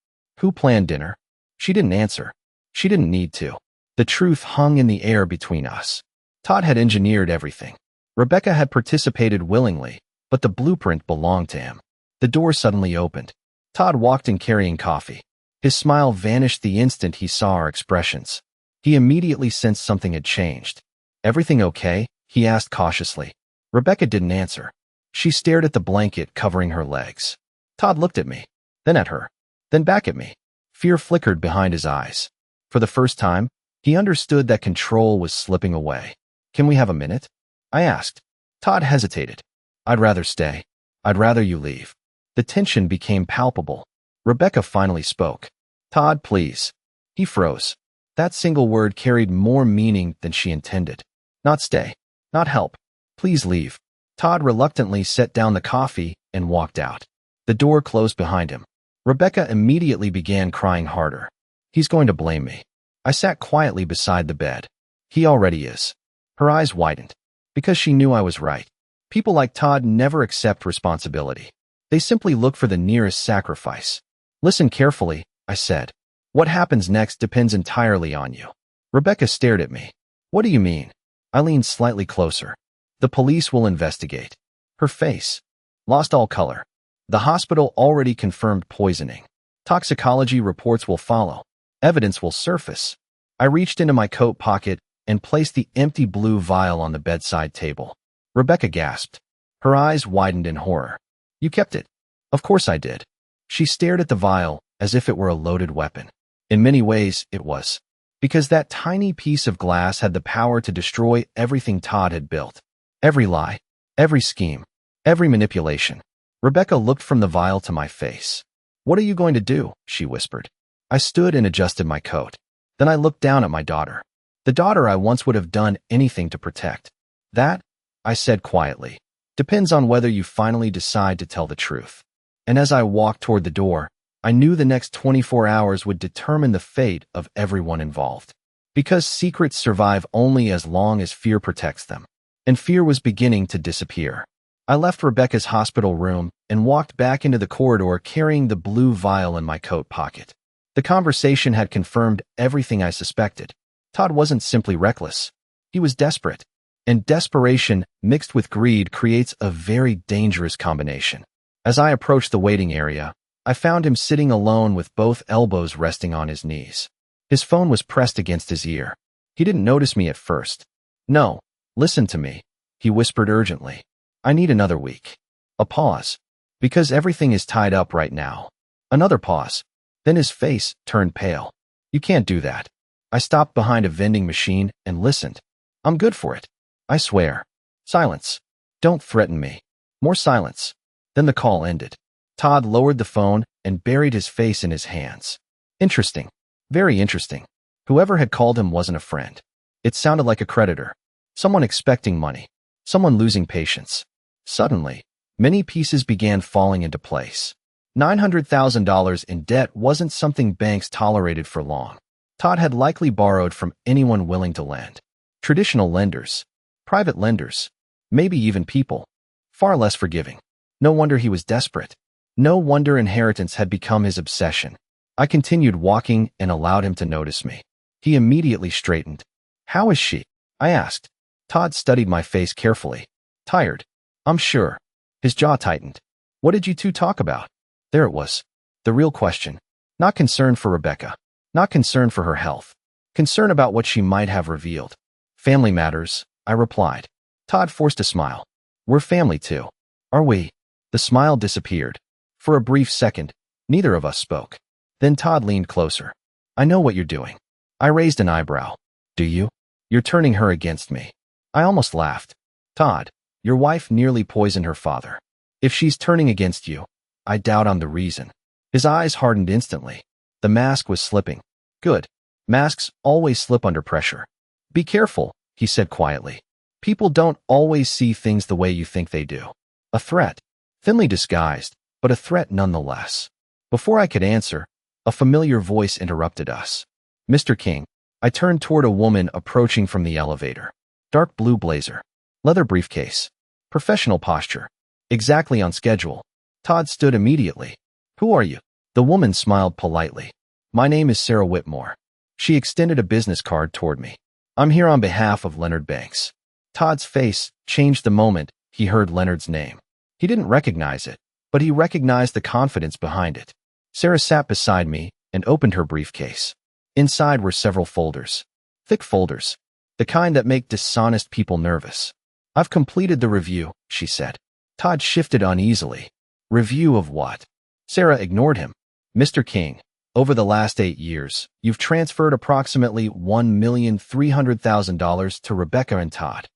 A: Who planned dinner? She didn't answer. She didn't need to. The truth hung in the air between us. Todd had engineered everything. Rebecca had participated willingly, but the blueprint belonged to him. The door suddenly opened. Todd walked in carrying coffee. His smile vanished the instant he saw our expressions. He immediately sensed something had changed. Everything okay? He asked cautiously. Rebecca didn't answer. She stared at the blanket covering her legs. Todd looked at me, then at her, then back at me. Fear flickered behind his eyes. For the first time, he understood that control was slipping away. Can we have a minute? I asked. Todd hesitated. I'd rather stay. I'd rather you leave. The tension became palpable. Rebecca finally spoke. Todd, please. He froze. That single word carried more meaning than she intended. Not stay. Not help. Please leave. Todd reluctantly set down the coffee and walked out. The door closed behind him. Rebecca immediately began crying harder. He's going to blame me. I sat quietly beside the bed. He already is. Her eyes widened. Because she knew I was right. People like Todd never accept responsibility. They simply look for the nearest sacrifice. Listen carefully, I said. What happens next depends entirely on you. Rebecca stared at me. What do you mean? I leaned slightly closer. The police will investigate. Her face lost all color. The hospital already confirmed poisoning. Toxicology reports will follow. Evidence will surface. I reached into my coat pocket and placed the empty blue vial on the bedside table. Rebecca gasped. Her eyes widened in horror. You kept it? Of course I did. She stared at the vial as if it were a loaded weapon. In many ways, it was. Because that tiny piece of glass had the power to destroy everything Todd had built. Every lie, every scheme, every manipulation. Rebecca looked from the vial to my face. What are you going to do? She whispered. I stood and adjusted my coat. Then I looked down at my daughter. The daughter I once would have done anything to protect. That, I said quietly, depends on whether you finally decide to tell the truth. And as I walked toward the door, I knew the next 24 hours would determine the fate of everyone involved. Because secrets survive only as long as fear protects them. And fear was beginning to disappear. I left Rebecca's hospital room and walked back into the corridor carrying the blue vial in my coat pocket. The conversation had confirmed everything I suspected. Todd wasn't simply reckless. He was desperate. And desperation mixed with greed creates a very dangerous combination. As I approached the waiting area, I found him sitting alone with both elbows resting on his knees. His phone was pressed against his ear. He didn't notice me at first. No, listen to me, he whispered urgently. I need another week. A pause. Because everything is tied up right now. Another pause. Then his face turned pale. You can't do that. I stopped behind a vending machine and listened. I'm good for it. I swear. Silence. Don't threaten me. More silence. Then the call ended. Todd lowered the phone and buried his face in his hands. Interesting. Very interesting. Whoever had called him wasn't a friend. It sounded like a creditor. Someone expecting money. Someone losing patience. Suddenly, many pieces began falling into place. $900,000 in debt wasn't something banks tolerated for long. Todd had likely borrowed from anyone willing to lend. Traditional lenders, private lenders, maybe even people, far less forgiving. No wonder he was desperate. No wonder inheritance had become his obsession. I continued walking and allowed him to notice me. He immediately straightened. How is she? I asked. Todd studied my face carefully. Tired. I'm sure. His jaw tightened. What did you two talk about? There it was. The real question. Not concern for Rebecca. Not concern for her health. Concern about what she might have revealed. Family matters, I replied. Todd forced a smile. We're family too. Are we? The smile disappeared. For a brief second, neither of us spoke. Then Todd leaned closer. I know what you're doing. I raised an eyebrow. Do you? You're turning her against me. I almost laughed. Todd, your wife nearly poisoned her father. If she's turning against you, I doubt I'm the reason. His eyes hardened instantly. The mask was slipping. Good. Masks always slip under pressure. Be careful, he said quietly. People don't always see things the way you think they do. A threat. Thinly disguised, but a threat nonetheless. Before I could answer, a familiar voice interrupted us. Mr. King. I turned toward a woman approaching from the elevator. Dark blue blazer. Leather briefcase. Professional posture. Exactly on schedule. Todd stood immediately. Who are you? The woman smiled politely. My name is Sarah Whitmore. She extended a business card toward me. I'm here on behalf of Leonard Banks. Todd's face changed the moment he heard Leonard's name. He didn't recognize it, but he recognized the confidence behind it. Sarah sat beside me and opened her briefcase. Inside were several folders. Thick folders. The kind that make dishonest people nervous. I've completed the review, she said. Todd shifted uneasily. Review of what? Sarah ignored him. Mr. King, over the last 8 years, you've transferred approximately $1,300,000 to Rebecca and Todd.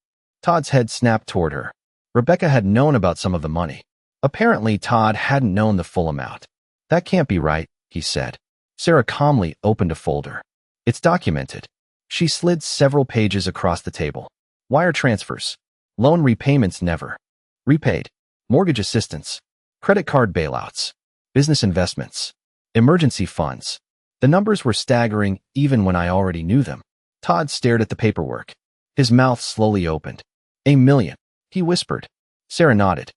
A: Todd's head snapped toward her. Rebecca had known about some of the money. Apparently, Todd hadn't known the full amount. That can't be right, he said. Sarah calmly opened a folder. It's documented. She slid several pages across the table. Wire transfers. Loan repayments never. Repaid. Mortgage assistance. Credit card bailouts. Business investments. Emergency funds. The numbers were staggering even when I already knew them. Todd stared at the paperwork. His mouth slowly opened. $1 million, he whispered. Sarah nodded.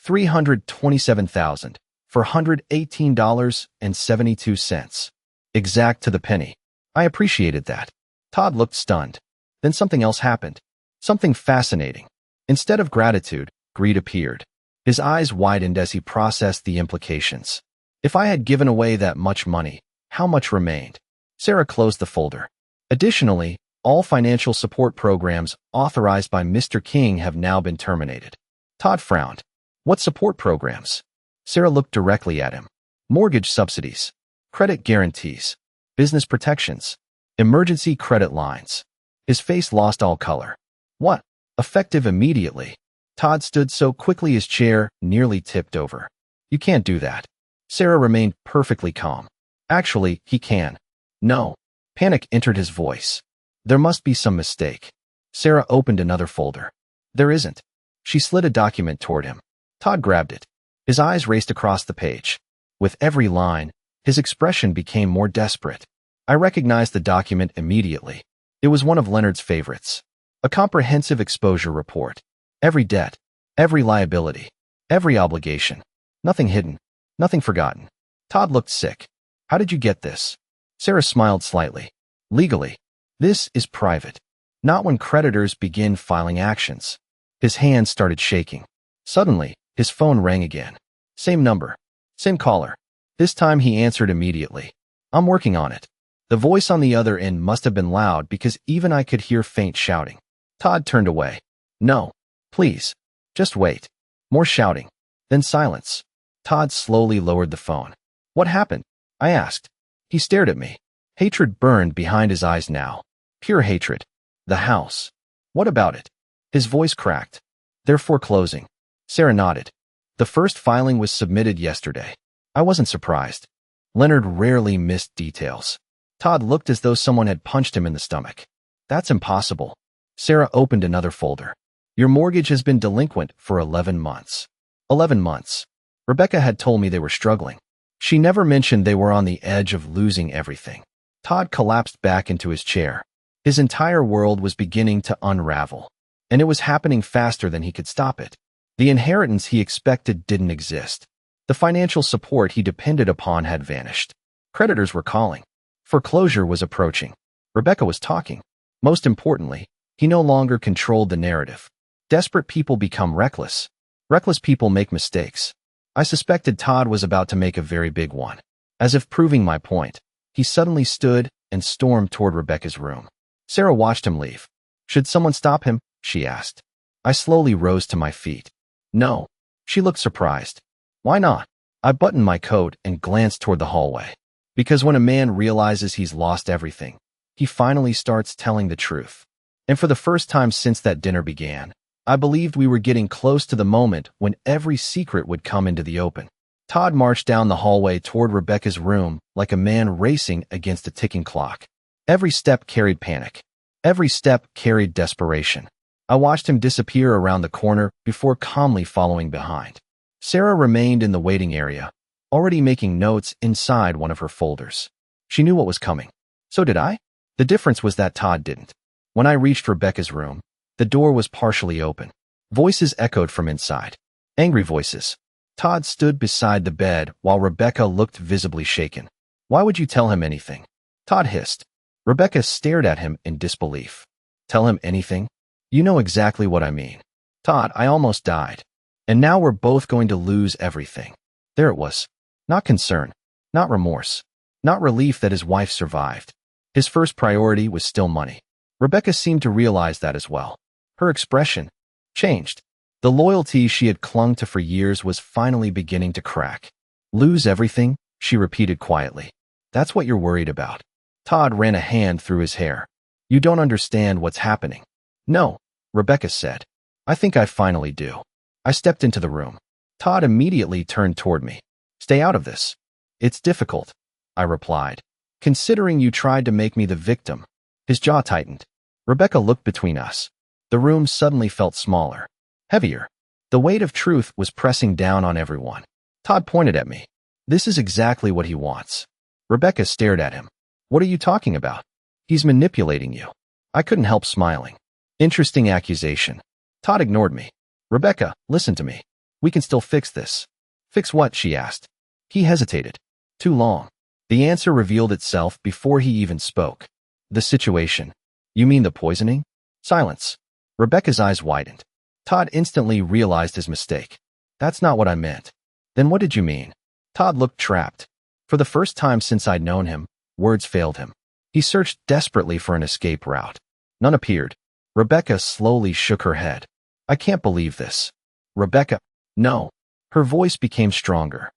A: $327,418.72. Exact to the penny. I appreciated that. Todd looked stunned. Then something else happened. Something fascinating. Instead of gratitude, greed appeared. His eyes widened as he processed the implications. If I had given away that much money, how much remained? Sarah closed the folder. Additionally, all financial support programs authorized by Mr. King have now been terminated. Todd frowned. What support programs? Sarah looked directly at him. Mortgage subsidies, credit guarantees, business protections, emergency credit lines. His face lost all color. What? Effective immediately. Todd stood so quickly his chair nearly tipped over. You can't do that. Sarah remained perfectly calm. Actually, he can. No. Panic entered his voice. There must be some mistake. Sarah opened another folder. There isn't. She slid a document toward him. Todd grabbed it. His eyes raced across the page. With every line, his expression became more desperate. I recognized the document immediately. It was one of Leonard's favorites. A comprehensive exposure report. Every debt, every liability, every obligation. Nothing hidden, nothing forgotten. Todd looked sick. How did you get this? Sarah smiled slightly. Legally. This is private. Not when creditors begin filing actions. His hands started shaking. Suddenly, his phone rang again. Same number. Same caller. This time he answered immediately. I'm working on it. The voice on the other end must have been loud because even I could hear faint shouting. Todd turned away. No. Please. Just wait. More shouting. Then silence. Todd slowly lowered the phone. What happened? I asked. He stared at me. Hatred burned behind his eyes now. Pure hatred. The house. What about it? His voice cracked. They're foreclosing. Sarah nodded. The first filing was submitted yesterday. I wasn't surprised. Leonard rarely missed details. Todd looked as though someone had punched him in the stomach. That's impossible. Sarah opened another folder. Your mortgage has been delinquent for 11 months. 11 months. Rebecca had told me they were struggling. She never mentioned they were on the edge of losing everything. Todd collapsed back into his chair. His entire world was beginning to unravel, and it was happening faster than he could stop it. The inheritance he expected didn't exist. The financial support he depended upon had vanished. Creditors were calling. Foreclosure was approaching. Rebecca was talking. Most importantly, he no longer controlled the narrative. Desperate people become reckless. Reckless people make mistakes. I suspected Todd was about to make a very big one. As if proving my point, he suddenly stood and stormed toward Rebecca's room. Sarah watched him leave. Should someone stop him? She asked. I slowly rose to my feet. No. She looked surprised. Why not? I buttoned my coat and glanced toward the hallway. Because when a man realizes he's lost everything, he finally starts telling the truth. And for the first time since that dinner began, I believed we were getting close to the moment when every secret would come into the open. Todd marched down the hallway toward Rebecca's room like a man racing against a ticking clock. Every step carried panic. Every step carried desperation. I watched him disappear around the corner before calmly following behind. Sarah remained in the waiting area, already making notes inside one of her folders. She knew what was coming. So did I. The difference was that Todd didn't. When I reached Rebecca's room, the door was partially open. Voices echoed from inside. Angry voices. Todd stood beside the bed while Rebecca looked visibly shaken. Why would you tell him anything? Todd hissed. Rebecca stared at him in disbelief. Tell him anything? You know exactly what I mean. Todd, I almost died. And now we're both going to lose everything. There it was. Not concern. Not remorse. Not relief that his wife survived. His first priority was still money. Rebecca seemed to realize that as well. Her expression changed. The loyalty she had clung to for years was finally beginning to crack. Lose everything? She repeated quietly. That's what you're worried about. Todd ran a hand through his hair. You don't understand what's happening. No, Rebecca said. I think I finally do. I stepped into the room. Todd immediately turned toward me. Stay out of this. It's difficult, I replied. Considering you tried to make me the victim. His jaw tightened. Rebecca looked between us. The room suddenly felt smaller. Heavier. The weight of truth was pressing down on everyone. Todd pointed at me. This is exactly what he wants. Rebecca stared at him. What are you talking about? He's manipulating you. I couldn't help smiling. Interesting accusation. Todd ignored me. Rebecca, listen to me. We can still fix this. Fix what? She asked. He hesitated. Too long. The answer revealed itself before he even spoke. The situation. You mean the poisoning? Silence. Rebecca's eyes widened. Todd instantly realized his mistake. That's not what I meant. Then what did you mean? Todd looked trapped. For the first time since I'd known him, words failed him. He searched desperately for an escape route. None appeared. Rebecca slowly shook her head. I can't believe this. Rebecca, no. Her voice became stronger.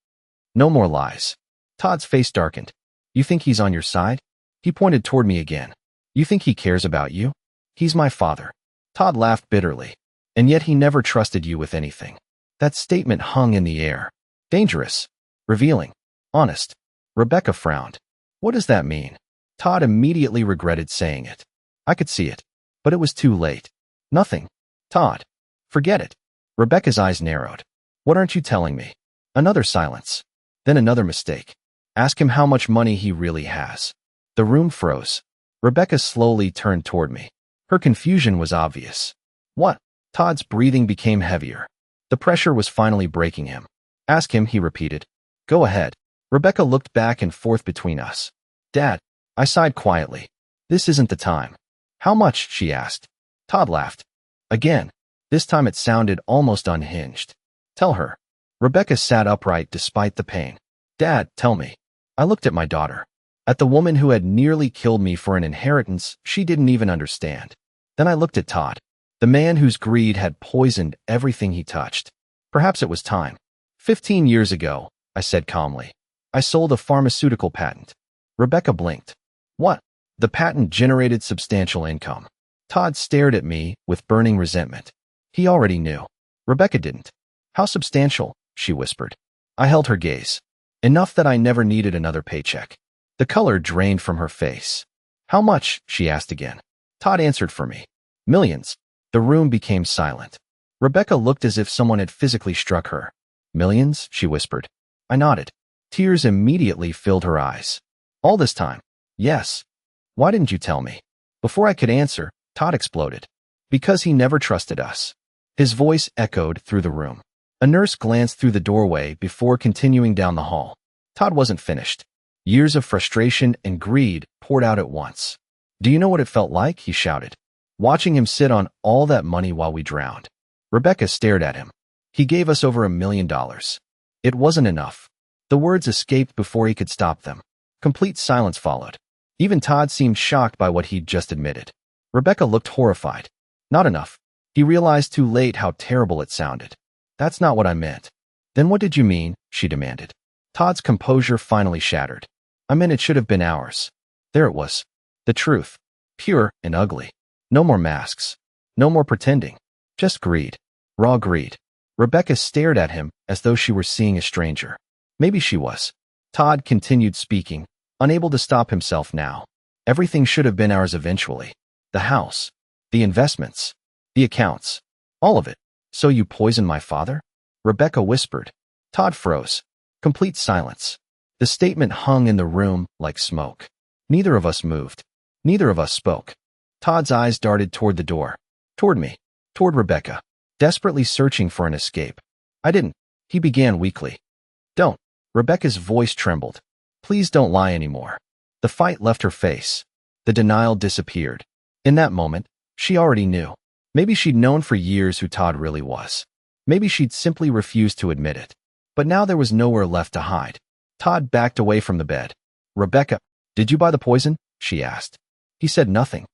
A: No more lies. Todd's face darkened. You think he's on your side? He pointed toward me again. You think he cares about you? He's my father. Todd laughed bitterly. And yet he never trusted you with anything. That statement hung in the air. Dangerous. Revealing. Honest. Rebecca frowned. What does that mean? Todd immediately regretted saying it. I could see it. But it was too late. Nothing. Todd. Forget it. Rebecca's eyes narrowed. What aren't you telling me? Another silence. Then another mistake. Ask him how much money he really has. The room froze. Rebecca slowly turned toward me. Her confusion was obvious. What? Todd's breathing became heavier. The pressure was finally breaking him. Ask him, he repeated. Go ahead. Rebecca looked back and forth between us. Dad, I sighed quietly. This isn't the time. How much? She asked. Todd laughed. Again. This time it sounded almost unhinged. Tell her. Rebecca sat upright despite the pain. Dad, tell me. I looked at my daughter. At the woman who had nearly killed me for an inheritance she didn't even understand. Then I looked at Todd. The man whose greed had poisoned everything he touched. Perhaps it was time. 15 years ago, I said calmly. I sold a pharmaceutical patent. Rebecca blinked. What? The patent generated substantial income. Todd stared at me with burning resentment. He already knew. Rebecca didn't. How substantial, she whispered. I held her gaze. Enough that I never needed another paycheck. The color drained from her face. How much? She asked again. Todd answered for me. Millions. The room became silent. Rebecca looked as if someone had physically struck her. Millions? She whispered. I nodded. Tears immediately filled her eyes. All this time? Yes. Why didn't you tell me? Before I could answer, Todd exploded. Because he never trusted us. His voice echoed through the room. A nurse glanced through the doorway before continuing down the hall. Todd wasn't finished. Years of frustration and greed poured out at once. Do you know what it felt like? He shouted. Watching him sit on all that money while we drowned. Rebecca stared at him. He gave us over $1 million. It wasn't enough. The words escaped before he could stop them. Complete silence followed. Even Todd seemed shocked by what he'd just admitted. Rebecca looked horrified. Not enough. He realized too late how terrible it sounded. That's not what I meant. Then what did you mean? She demanded. Todd's composure finally shattered. I meant it should have been ours. There it was. The truth. Pure and ugly. No more masks. No more pretending. Just greed. Raw greed. Rebecca stared at him as though she were seeing a stranger. Maybe she was. Todd continued speaking, unable to stop himself now. Everything should have been ours eventually. The house. The investments. The accounts. All of it. So you poisoned my father? Rebecca whispered. Todd froze. Complete silence. The statement hung in the room like smoke. Neither of us moved. Neither of us spoke. Todd's eyes darted toward the door. Toward me. Toward Rebecca. Desperately searching for an escape. I didn't. He began weakly. Don't. Rebecca's voice trembled. Please don't lie anymore. The fight left her face. The denial disappeared. In that moment, she already knew. Maybe she'd known for years who Todd really was. Maybe she'd simply refused to admit it. But now there was nowhere left to hide. Todd backed away from the bed. Rebecca, did you buy the poison? She asked. He said nothing.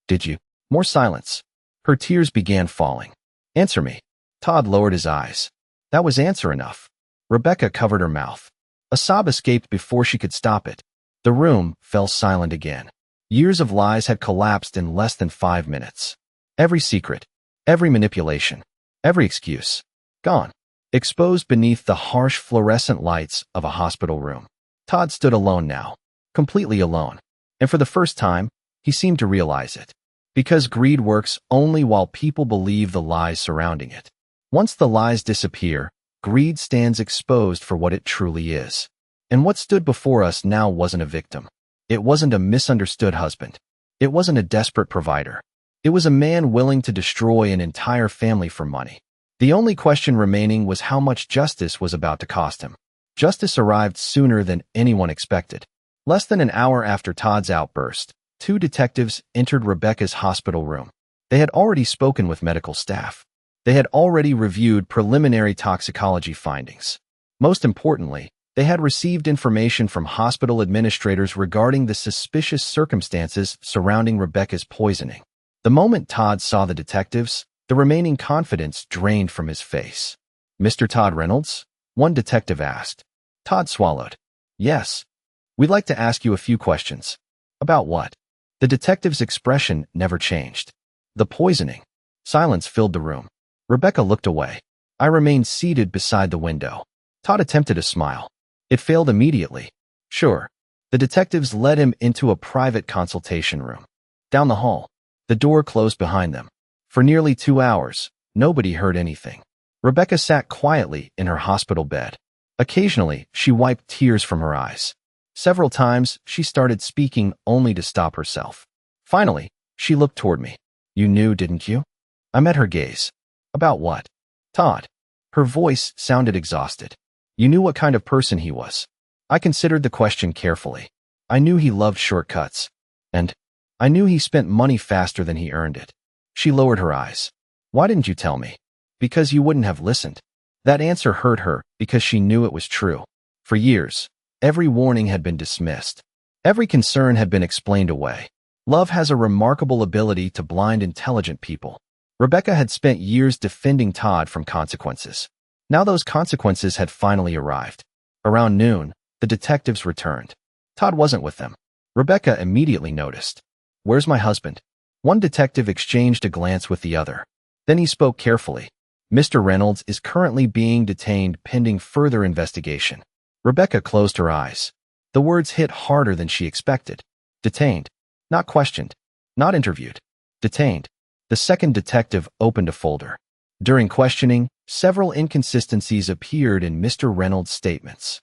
A: Did you? More silence. Her tears began falling. Answer me. Todd lowered his eyes. That was answer enough. Rebecca covered her mouth. A sob escaped before she could stop it. The room fell silent again. Years of lies had collapsed in less than 5 minutes. Every secret, every manipulation, every excuse, gone. Exposed beneath the harsh fluorescent lights of a hospital room. Todd stood alone now, completely alone. And for the first time, he seemed to realize it. Because greed works only while people believe the lies surrounding it. Once the lies disappear, greed stands exposed for what it truly is. And what stood before us now wasn't a victim. It wasn't a misunderstood husband. It wasn't a desperate provider. It was a man willing to destroy an entire family for money. The only question remaining was how much justice was about to cost him. Justice arrived sooner than anyone expected. Less than an hour after Todd's outburst, 2 detectives entered Rebecca's hospital room. They had already spoken with medical staff. They had already reviewed preliminary toxicology findings. Most importantly, they had received information from hospital administrators regarding the suspicious circumstances surrounding Rebecca's poisoning. The moment Todd saw the detectives, the remaining confidence drained from his face. Mr. Todd Reynolds? One detective asked. Todd swallowed. Yes. We'd like to ask you a few questions. About what? The detective's expression never changed. The poisoning. Silence filled the room. Rebecca looked away. I remained seated beside the window. Todd attempted a smile. It failed immediately. Sure. The detectives led him into a private consultation room. Down the hall. The door closed behind them. For nearly 2 hours, nobody heard anything. Rebecca sat quietly in her hospital bed. Occasionally, she wiped tears from her eyes. Several times, she started speaking only to stop herself. Finally, she looked toward me. You knew, didn't you? I met her gaze. About what? Todd. Her voice sounded exhausted. You knew what kind of person he was. I considered the question carefully. I knew he loved shortcuts. And I knew he spent money faster than he earned it. She lowered her eyes. Why didn't you tell me? Because you wouldn't have listened. That answer hurt her because she knew it was true. For years, every warning had been dismissed. Every concern had been explained away. Love has a remarkable ability to blind intelligent people. Rebecca had spent years defending Todd from consequences. Now those consequences had finally arrived. Around noon, the detectives returned. Todd wasn't with them. Rebecca immediately noticed. Where's my husband? One detective exchanged a glance with the other. Then he spoke carefully. Mr. Reynolds is currently being detained pending further investigation. Rebecca closed her eyes. The words hit harder than she expected. Detained. Not questioned. Not interviewed. Detained. The second detective opened a folder. During questioning, several inconsistencies appeared in Mr. Reynolds' statements.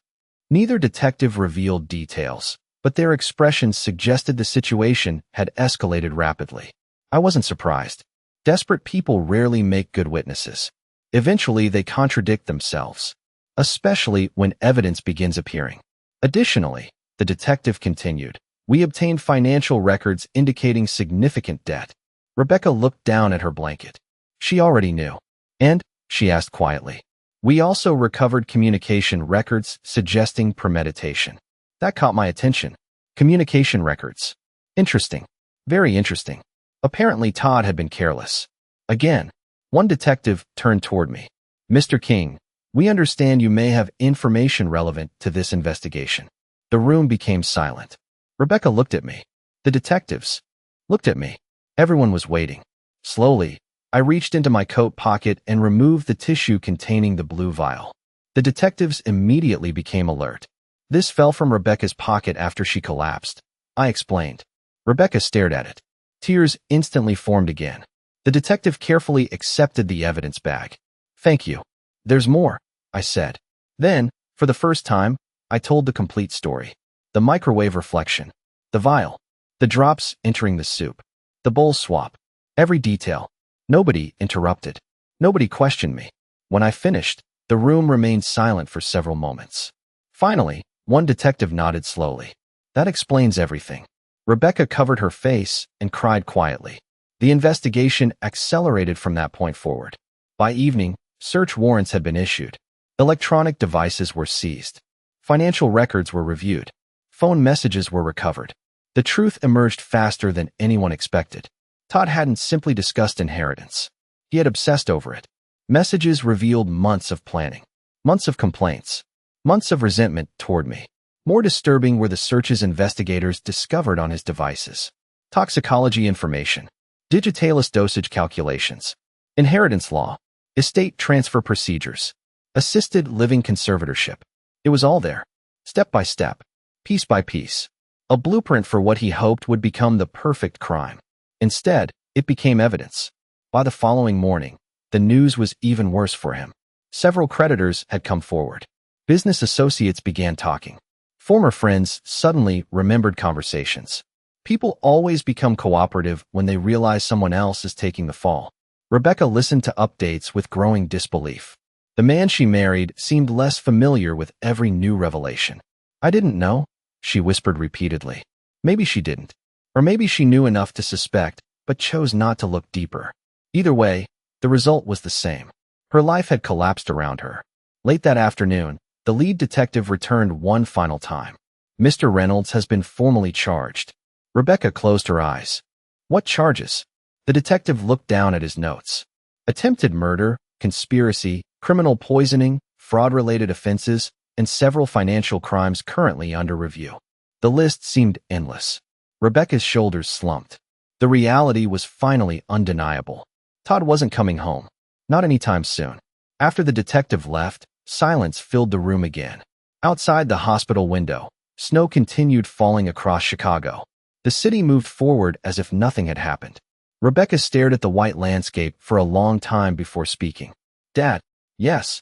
A: Neither detective revealed details, but their expressions suggested the situation had escalated rapidly. I wasn't surprised. Desperate people rarely make good witnesses. Eventually, they contradict themselves, especially when evidence begins appearing. Additionally, the detective continued, we obtained financial records indicating significant debt. Rebecca looked down at her blanket. She already knew. And, she asked quietly, we also recovered communication records suggesting premeditation. That caught my attention. Communication records. Interesting. Very interesting. Apparently Todd had been careless. Again, one detective turned toward me. Mr. King, we understand you may have information relevant to this investigation. The room became silent. Rebecca looked at me. The detectives looked at me. Everyone was waiting. Slowly, I reached into my coat pocket and removed the tissue containing the blue vial. The detectives immediately became alert. This fell from Rebecca's pocket after she collapsed. I explained. Rebecca stared at it. Tears instantly formed again. The detective carefully accepted the evidence bag. Thank you. There's more, I said. Then, for the first time, I told the complete story. The microwave reflection. The vial. The drops entering the soup. The bowl swap. Every detail. Nobody interrupted. Nobody questioned me. When I finished, the room remained silent for several moments. Finally, one detective nodded slowly. That explains everything. Rebecca covered her face and cried quietly. The investigation accelerated from that point forward. By evening, search warrants had been issued. Electronic devices were seized. Financial records were reviewed. Phone messages were recovered. The truth emerged faster than anyone expected. Todd hadn't simply discussed inheritance. He had obsessed over it. Messages revealed months of planning, months of complaints, months of resentment toward me. More disturbing were the searches investigators discovered on his devices. Toxicology information, digitalis dosage calculations, inheritance law, estate transfer procedures, assisted living conservatorship. It was all there, step by step, piece by piece, a blueprint for what he hoped would become the perfect crime. Instead, it became evidence. By the following morning, the news was even worse for him. Several creditors had come forward. Business associates began talking. Former friends suddenly remembered conversations. People always become cooperative when they realize someone else is taking the fall. Rebecca listened to updates with growing disbelief. The man she married seemed less familiar with every new revelation. I didn't know, she whispered repeatedly. Maybe she didn't. Or maybe she knew enough to suspect, but chose not to look deeper. Either way, the result was the same. Her life had collapsed around her. Late that afternoon, the lead detective returned one final time. Mr. Reynolds has been formally charged. Rebecca closed her eyes. What charges? The detective looked down at his notes. Attempted murder, conspiracy, criminal poisoning, fraud-related offenses, and several financial crimes currently under review. The list seemed endless. Rebecca's shoulders slumped. The reality was finally undeniable. Todd wasn't coming home. Not anytime soon. After the detective left, silence filled the room again. Outside the hospital window, snow continued falling across Chicago. The city moved forward as if nothing had happened. Rebecca stared at the white landscape for a long time before speaking. Dad, yes.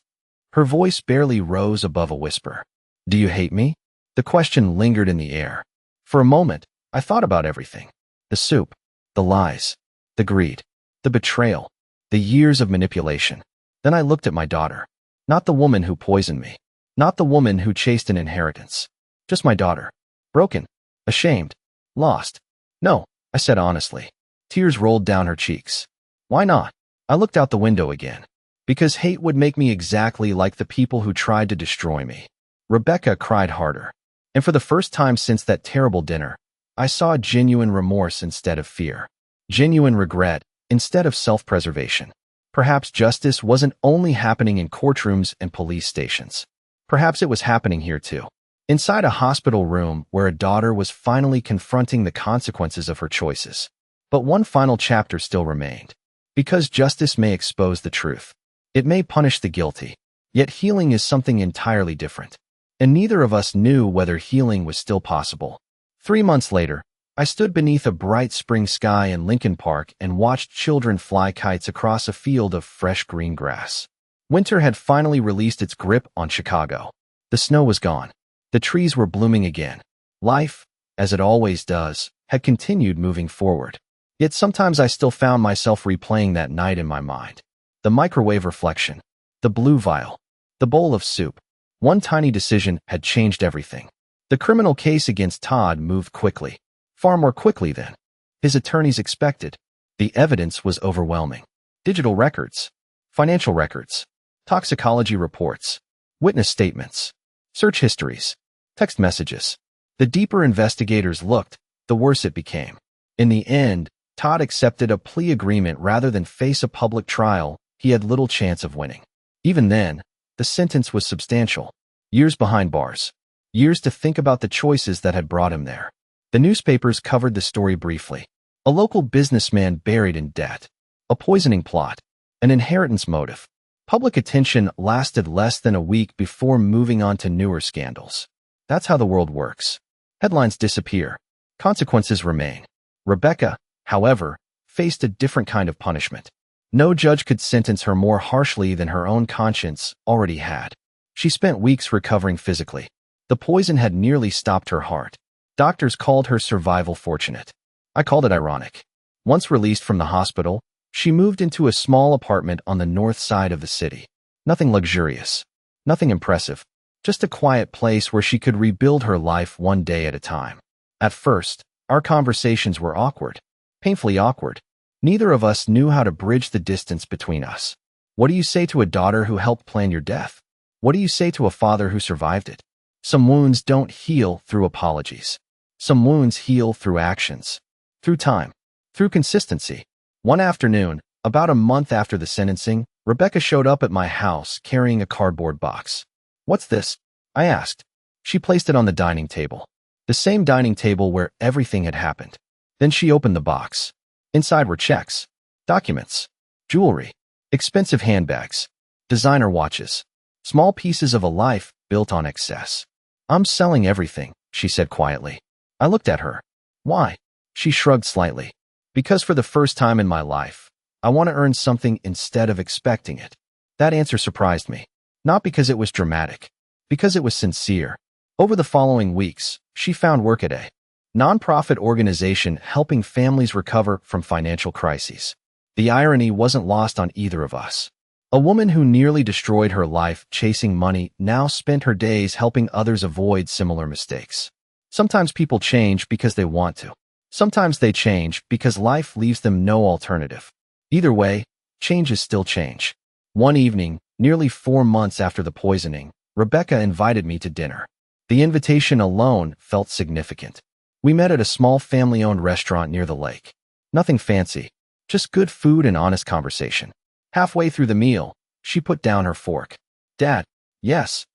A: Her voice barely rose above a whisper. Do you hate me? The question lingered in the air. For a moment, I thought about everything. The soup, the lies, the greed, the betrayal, the years of manipulation. Then I looked at my daughter. Not the woman who poisoned me. Not the woman who chased an inheritance. Just my daughter. Broken. Ashamed. Lost. No, I said honestly. Tears rolled down her cheeks. Why not? I looked out the window again. Because hate would make me exactly like the people who tried to destroy me. Rebecca cried harder. And for the first time since that terrible dinner, I saw genuine remorse instead of fear. Genuine regret instead of self-preservation. Perhaps justice wasn't only happening in courtrooms and police stations. Perhaps it was happening here too. Inside a hospital room where a daughter was finally confronting the consequences of her choices. But one final chapter still remained. Because justice may expose the truth. It may punish the guilty. Yet healing is something entirely different. And neither of us knew whether healing was still possible. 3 months later, I stood beneath a bright spring sky in Lincoln Park and watched children fly kites across a field of fresh green grass. Winter had finally released its grip on Chicago. The snow was gone. The trees were blooming again. Life, as it always does, had continued moving forward. Yet sometimes I still found myself replaying that night in my mind. The microwave reflection. The blue vial. The bowl of soup. One tiny decision had changed everything. The criminal case against Todd moved quickly. Far more quickly than his attorneys expected. The evidence was overwhelming. Digital records. Financial records. Toxicology reports. Witness statements. Search histories. Text messages. The deeper investigators looked, the worse it became. In the end, Todd accepted a plea agreement rather than face a public trial. He had little chance of winning. Even then, the sentence was substantial. Years behind bars. Years to think about the choices that had brought him there. The newspapers covered the story briefly. A local businessman buried in debt. A poisoning plot. An inheritance motive. Public attention lasted less than a week before moving on to newer scandals. That's how the world works. Headlines disappear. Consequences remain. Rebecca, however, faced a different kind of punishment. No judge could sentence her more harshly than her own conscience already had. She spent weeks recovering physically. The poison had nearly stopped her heart. Doctors called her survival fortunate. I called it ironic. Once released from the hospital, she moved into a small apartment on the north side of the city. Nothing luxurious. Nothing impressive. Just a quiet place where she could rebuild her life one day at a time. At first, our conversations were awkward. Painfully awkward. Neither of us knew how to bridge the distance between us. What do you say to a daughter who helped plan your death? What do you say to a father who survived it? Some wounds don't heal through apologies. Some wounds heal through actions. Through time. Through consistency. One afternoon, about a month after the sentencing, Rebecca showed up at my house carrying a cardboard box. "What's this?" I asked. She placed it on the dining table. The same dining table where everything had happened. Then she opened the box. Inside were checks, documents, jewelry, expensive handbags, designer watches, small pieces of a life built on excess. "I'm selling everything," she said quietly. I looked at her. "Why?" She shrugged slightly. "Because for the first time in my life, I want to earn something instead of expecting it." That answer surprised me. Not because it was dramatic, because it was sincere. Over the following weeks, she found work at a nonprofit organization helping families recover from financial crises. The irony wasn't lost on either of us. A woman who nearly destroyed her life chasing money now spent her days helping others avoid similar mistakes. Sometimes people change because they want to. Sometimes they change because life leaves them no alternative. Either way, change is still change. One evening, nearly 4 months after the poisoning, Rebecca invited me to dinner. The invitation alone felt significant. We met at a small family-owned restaurant near the lake. Nothing fancy, just good food and honest conversation. Halfway through the meal, she put down her fork. "Dad." "Yes."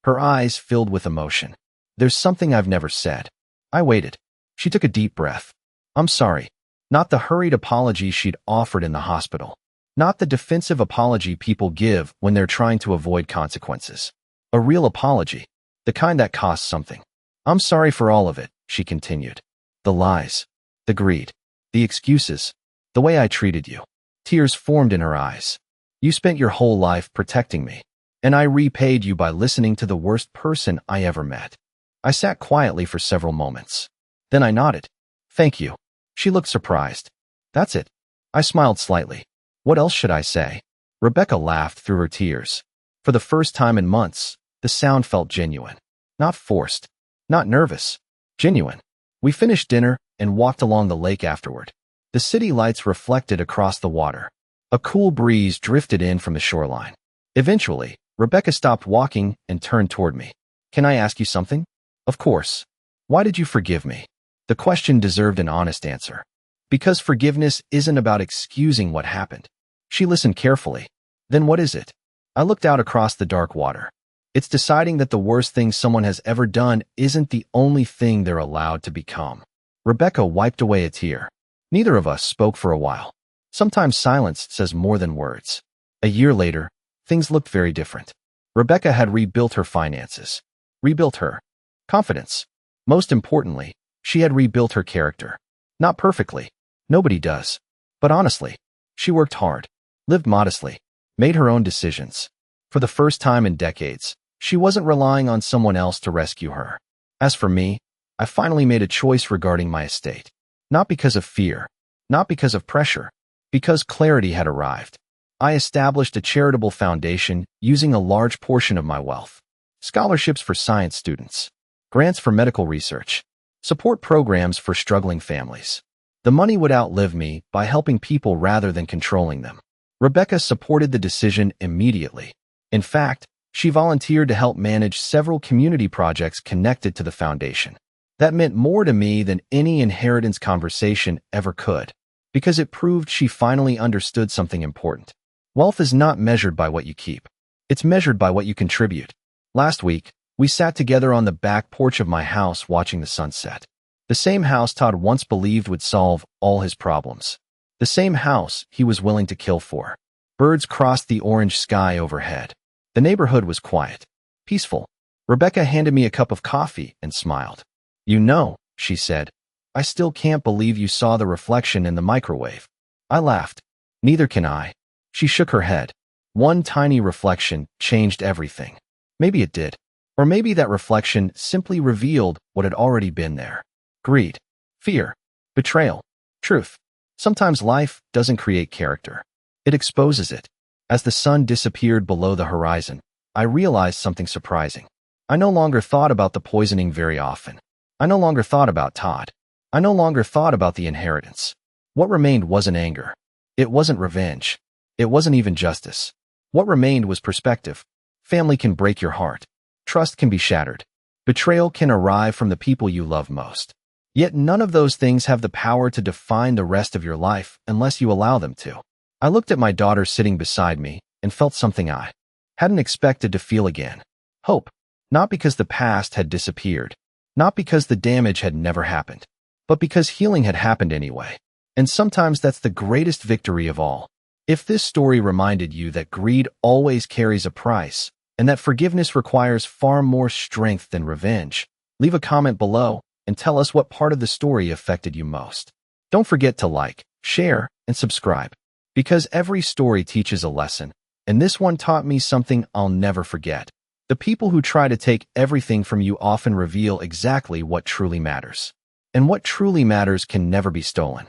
A: Her eyes filled with emotion. "There's something I've never said." I waited. She took a deep breath. "I'm sorry." Not the hurried apology she'd offered in the hospital. Not the defensive apology people give when they're trying to avoid consequences. A real apology. The kind that costs something. "I'm sorry for all of it," she continued. "The lies. The greed. The excuses. The way I treated you." Tears formed in her eyes. "You spent your whole life protecting me, and I repaid you by listening to the worst person I ever met." I sat quietly for several moments. Then I nodded. "Thank you." She looked surprised. "That's it." I smiled slightly. "What else should I say?" Rebecca laughed through her tears. For the first time in months, the sound felt genuine. Not forced. Not nervous. Genuine. We finished dinner and walked along the lake afterward. The city lights reflected across the water. A cool breeze drifted in from the shoreline. Eventually, Rebecca stopped walking and turned toward me. "Can I ask you something?" "Of course." "Why did you forgive me?" The question deserved an honest answer. Because forgiveness isn't about excusing what happened. She listened carefully. "Then what is it?" I looked out across the dark water. "It's deciding that the worst thing someone has ever done isn't the only thing they're allowed to become." Rebecca wiped away a tear. Neither of us spoke for a while. Sometimes silence says more than words. A year later, things looked very different. Rebecca had rebuilt her finances, rebuilt her confidence. Most importantly, she had rebuilt her character. Not perfectly. Nobody does. But honestly, she worked hard, lived modestly, made her own decisions. For the first time in decades, she wasn't relying on someone else to rescue her. As for me, I finally made a choice regarding my estate. Not because of fear, not because of pressure, because clarity had arrived. I established a charitable foundation using a large portion of my wealth. Scholarships for science students, grants for medical research, support programs for struggling families. The money would outlive me by helping people rather than controlling them. Rebecca supported the decision immediately. In fact, she volunteered to help manage several community projects connected to the foundation. That meant more to me than any inheritance conversation ever could, because it proved she finally understood something important. Wealth is not measured by what you keep. It's measured by what you contribute. Last week, we sat together on the back porch of my house watching the sunset. The same house Todd once believed would solve all his problems. The same house he was willing to kill for. Birds crossed the orange sky overhead. The neighborhood was quiet, peaceful. Rebecca handed me a cup of coffee and smiled. "You know," she said, "I still can't believe you saw the reflection in the microwave." I laughed. "Neither can I." She shook her head. One tiny reflection changed everything. Maybe it did. Or maybe that reflection simply revealed what had already been there. Greed, fear, betrayal, truth. Sometimes life doesn't create character. It exposes it. As the sun disappeared below the horizon, I realized something surprising. I no longer thought about the poisoning very often. I no longer thought about Todd. I no longer thought about the inheritance. What remained wasn't anger. It wasn't revenge. It wasn't even justice. What remained was perspective. Family can break your heart. Trust can be shattered. Betrayal can arrive from the people you love most. Yet none of those things have the power to define the rest of your life unless you allow them to. I looked at my daughter sitting beside me and felt something I hadn't expected to feel again. Hope. Not because the past had disappeared. Not because the damage had never happened. But because healing had happened anyway. And sometimes that's the greatest victory of all. If this story reminded you that greed always carries a price, and that forgiveness requires far more strength than revenge, leave a comment below and tell us what part of the story affected you most. Don't forget to like, share, and subscribe, because every story teaches a lesson, and this one taught me something I'll never forget. The people who try to take everything from you often reveal exactly what truly matters. And what truly matters can never be stolen.